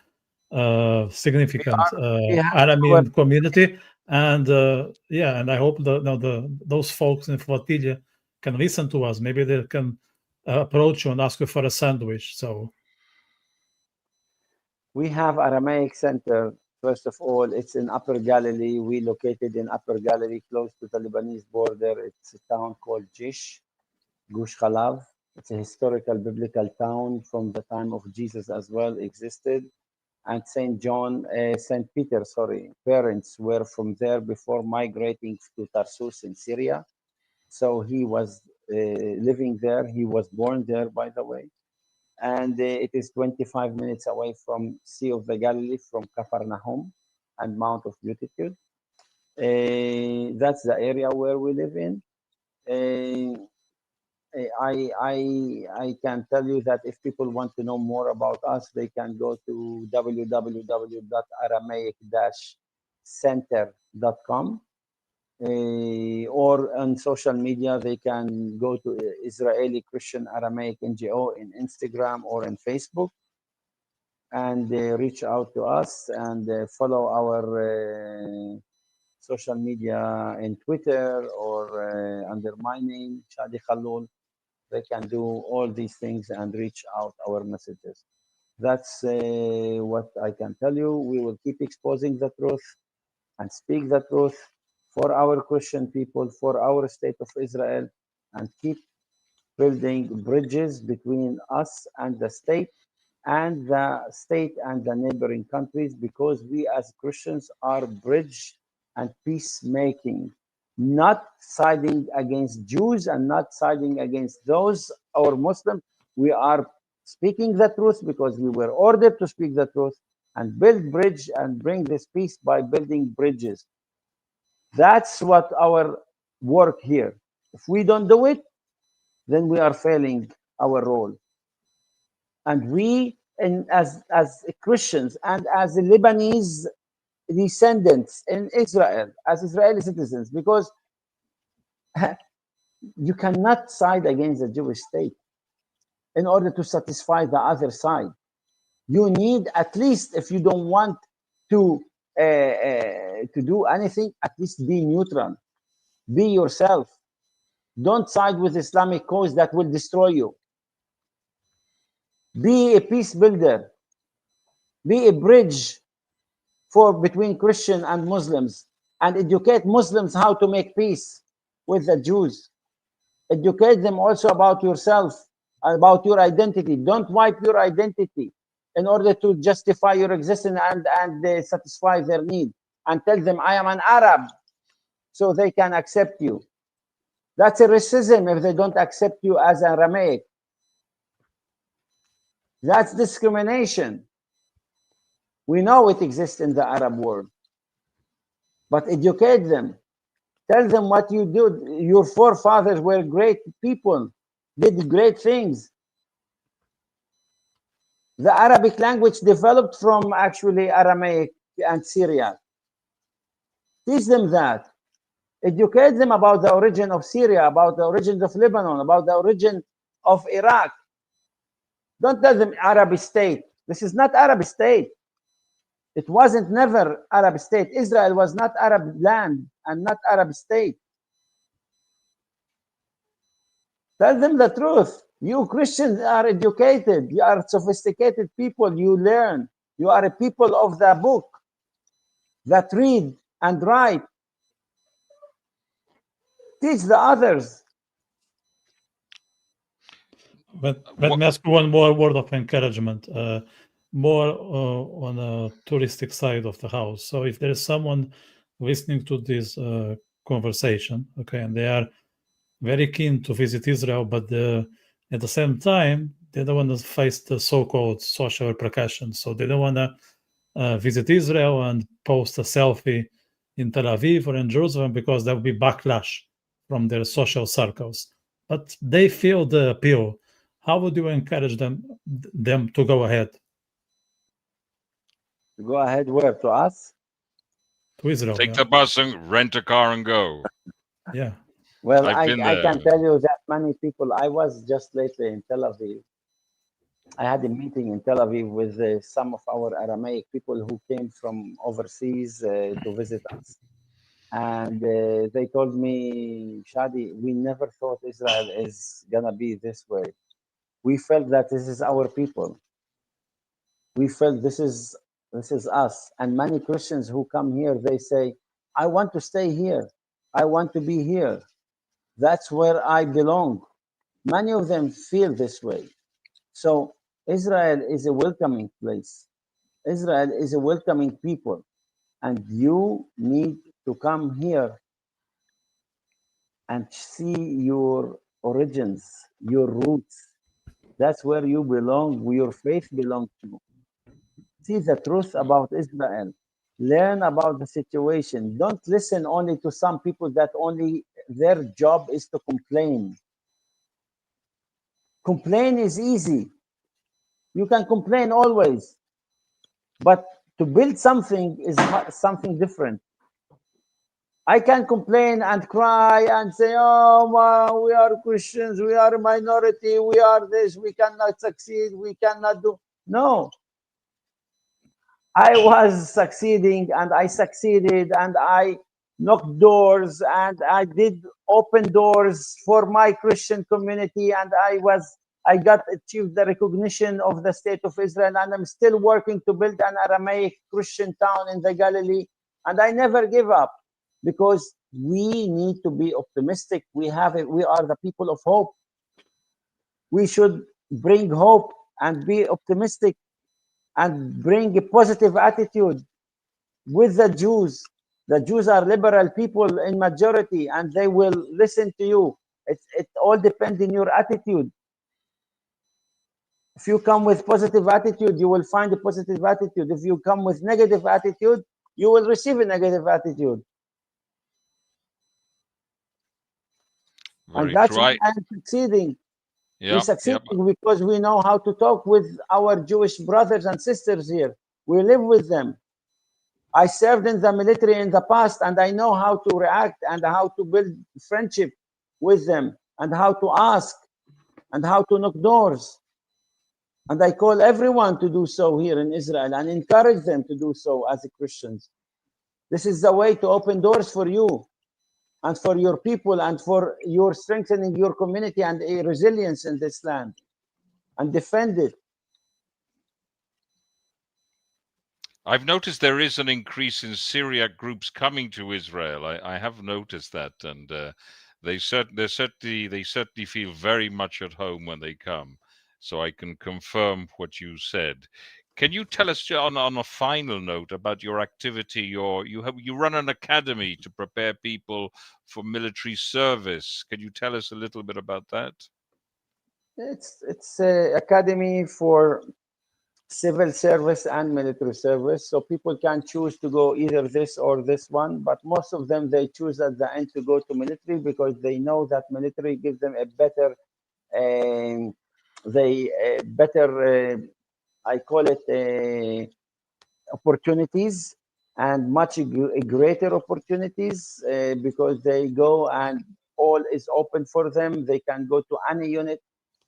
significant We have our Aramean community? And and I hope those folks in Flotilla can listen to us. Maybe they can approach you and ask you for a sandwich. So We have Aramaic Center. First of all, it's in Upper Galilee. We located in Upper Galilee, close to the Lebanese border. It's a town called Gush Khalav. It's a historical biblical town from the time of Jesus as well existed. And St. Peter, parents were from there before migrating to Tarsus in Syria. So he was living there. He was born there, by the way. And it is 25 minutes away from Sea of the Galilee, from Capernaum and Mount of Beatitude. That's the area where we live in. I can tell you that if people want to know more about us, they can go to www.aramaic-center.com, or on social media, they can go to Israeli Christian Aramaic NGO in Instagram or in Facebook, and reach out to us and follow our social media in Twitter or under my name, Shadi Khalloul. They can do all these things and reach out our messages. That's what I can tell you. We will keep exposing the truth and speak the truth for our Christian people, for our state of Israel, and keep building bridges between us and the state and the neighboring countries, because we as Christians are bridge and peacemaking, not siding against Jews and not siding against those or Muslims. We are speaking the truth because we were ordered to speak the truth and build bridge and bring this peace by building bridges. That's what our work here. If we don't do it, then we are failing our role. And we, and as Christians and as Lebanese descendants in Israel, as Israeli citizens, because you cannot side against the Jewish state in order to satisfy the other side. You need, at least, if you don't want to do anything, at least be neutral. Be yourself. Don't side with Islamic cause that will destroy you. Be a peace builder. Be a bridge between Christian and Muslims, and educate Muslims how to make peace with the Jews. Educate them also about yourself, about your identity. Don't wipe your identity in order to justify your existence and satisfy their need. And tell them, I am an Arab, so they can accept you. That's a racism if they don't accept you as Aramaic. That's discrimination. We know it exists in the Arab world. But educate them. Tell them what you do. Your forefathers were great people, did great things. The Arabic language developed from actually Aramaic and Syriac. Teach them that. Educate them about the origin of Syria, about the origins of Lebanon, about the origin of Iraq. Don't tell them Arab state. This is not Arab state. It wasn't never Arab state. Israel was not Arab land and not Arab state. Tell them the truth. You Christians are educated. You are sophisticated people. You learn. You are a people of the book that read and write. Teach the others. But let me ask you one more word of encouragement, more on a touristic side of the house. So if there is someone listening to this conversation, okay, and they are very keen to visit Israel, but at the same time, they don't want to face the so-called social repercussions. So they don't want to visit Israel and post a selfie in Tel Aviv or in Jerusalem because there will be backlash from their social circles. But they feel the appeal. How would you encourage them to go ahead? Go ahead where? To us? To Israel. Take Yeah. the bus and rent a car and go. Yeah. Well, I've been I there. can tell you that many people. I was just lately in Tel Aviv. I had a meeting in Tel Aviv with some of our Aramaic people who came from overseas to visit us. And they told me, Shadi, we never thought Israel is going to be this way. We felt that this is our people. We felt this is us. And many Christians who come here, they say, I want to stay here. I want to be here. That's where I belong. Many of them feel this way. So Israel is a welcoming place. Israel is a welcoming people. And you need to come here and see your origins, your roots. That's where you belong, where your faith belongs to. See the truth about Israel. Learn about the situation. Don't listen only to some people that only their job is to complain. Complain is easy. You can complain always, but to build something is something different. I can complain and cry and say, oh, well, we are Christians, we are a minority, we are this, we cannot succeed, we cannot do. No, I was succeeding and I succeeded and I knocked doors and I did open doors for my Christian community and I got achieved the recognition of the state of Israel and I'm still working to build an Aramaic Christian town in the Galilee and I never give up because we need to be optimistic. We are the people of hope. We should bring hope and be optimistic and bring a positive attitude with the Jews. The Jews are liberal people in majority and they will listen to you. It all depends on your attitude. If you come with positive attitude, you will find a positive attitude. If you come with negative attitude, you will receive a negative attitude. Very And that's true. why I'm succeeding. We're Yeah, succeeding because we know how to talk with our Jewish brothers and sisters here. We live with them. I served in the military in the past and I know how to react and how to build friendship with them and how to ask and how to knock doors. And I call everyone to do so here in Israel and encourage them to do so as Christians. This is the way to open doors for you and for your people and for your strengthening your community and a resilience in this land and defend it. I've noticed there is an increase in Syriac groups coming to Israel. I have noticed that, and they certainly feel very much at home when they come. So I can confirm what you said. Can you tell us on a final note about your activity? You run an academy to prepare people for military service. Can you tell us a little bit about that? It's a academy for civil service and military service, so people can choose to go either this or this one, but most of them they choose at the end to go to military because they know that military gives them a better I call it opportunities and much greater opportunities because they go and all is open for them. They can go to any unit.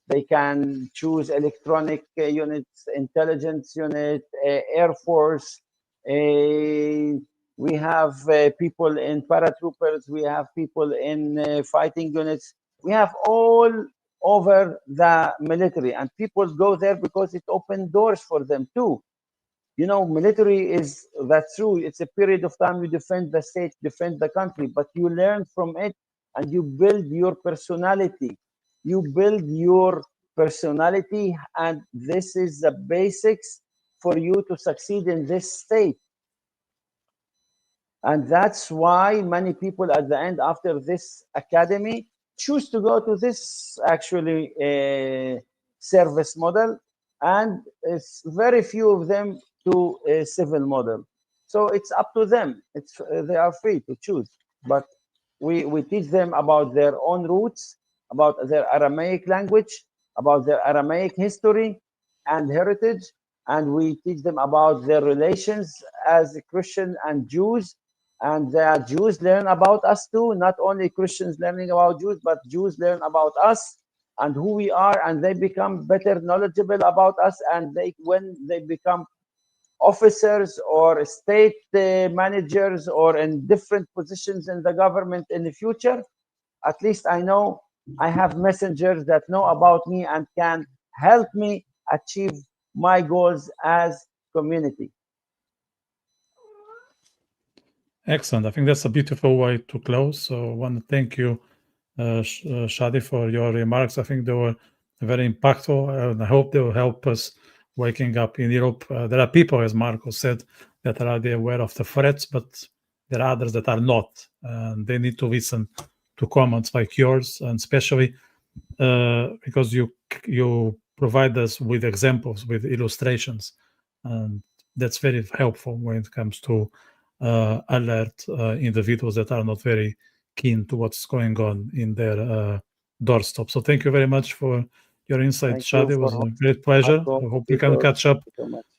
They can choose electronic units, intelligence unit, Air Force. We have people in paratroopers. We have people in fighting units. We have all over the military, and people go there because it opens doors for them too. You know, military that's true. It's a period of time you defend the state, defend the country, but you learn from it and you build your personality. You build your personality, and this is the basics for you to succeed in this state. And that's why many people at the end, after this academy, choose to go to this actually service model. And it's very few of them to a civil model. So it's up to them. They are free to choose. But we teach them about their own roots, about their Aramaic language, about their Aramaic history and heritage. And we teach them about their relations as Christian and Jews and Jews learn about us too. Not only Christians learning about Jews, but Jews learn about us and who we are, and they become better knowledgeable about us. And when they become officers or state managers or in different positions in the government in the future, at least I know I have messengers that know about me and can help me achieve my goals as community. Excellent. I think that's a beautiful way to close. So I want to thank you, Shadi, for your remarks. I think they were very impactful, and I hope they will help us waking up in Europe. There are people, as Marco said, that are already aware of the threats, but there are others that are not. And they need to listen to comments like yours, and especially because you provide us with examples, with illustrations, and that's very helpful when it comes to alert individuals that are not very keen to what's going on in their doorstep. So thank you very much for your insight, Shadi. It was a great pleasure. I hope we can catch up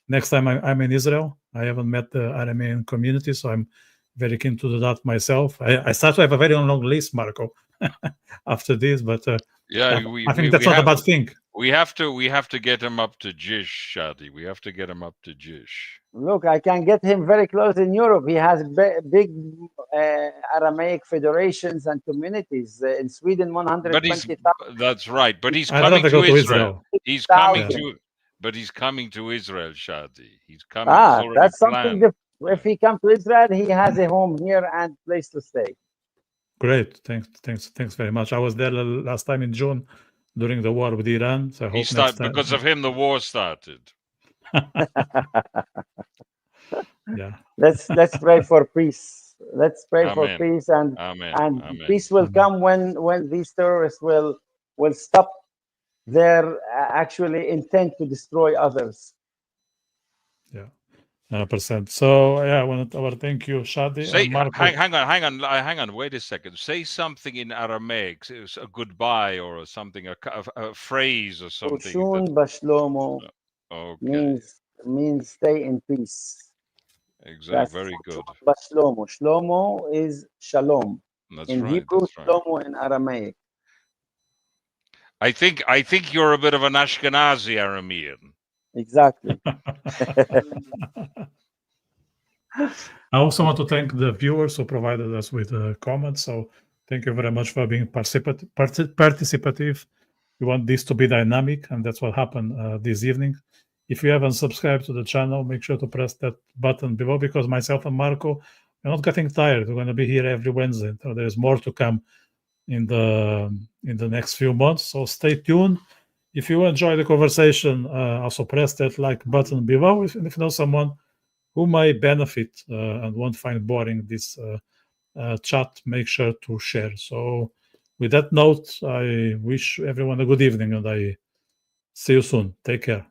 next time I'm in Israel. I haven't met the Aramean community, so I'm very keen to do that myself. I start to have a very long list, Marco, after this, but I think that's not a bad thing. We have to get him up to Jish, Shadi. We have to get him up to Jish. Look, I can get him very close in Europe. He has big Aramaic federations and communities in Sweden. 120,000. That's right. But he's coming to Israel. He's coming to. But he's coming to Israel, Shadi. He's coming. That's something different. If he comes to Israel, he has a home here and place to stay. Great, thanks very much. I was there last time in June during the war with Iran. So I hope next time, because of him, the war started. Yeah. Let's pray for peace. Let's pray for peace, and peace will come when these terrorists will stop their actually intent to destroy others. Yeah. 100%. So yeah, I want to thank you, Shadi. Hang on. Wait a second. Say something in Aramaic. A goodbye or something, a phrase or something. Ushun bashlomo means stay in peace. Exactly. Very good. Bashlomo. Shlomo is shalom. That's in right. Hebrew, that's right. Shlomo in Aramaic. I think you're a bit of an Ashkenazi Aramean. Exactly. I also want to thank the viewers who provided us with comments. So thank you very much for being participative. We want this to be dynamic, and that's what happened this evening. If you haven't subscribed to the channel, make sure to press that button below, because myself and Marco are not getting tired. We're going to be here every Wednesday. So there's more to come in the next few months. So stay tuned. If you enjoy the conversation, also press that like button below. If you know someone who might benefit and won't find boring this chat, make sure to share. So with that note, I wish everyone a good evening, and I see you soon. Take care.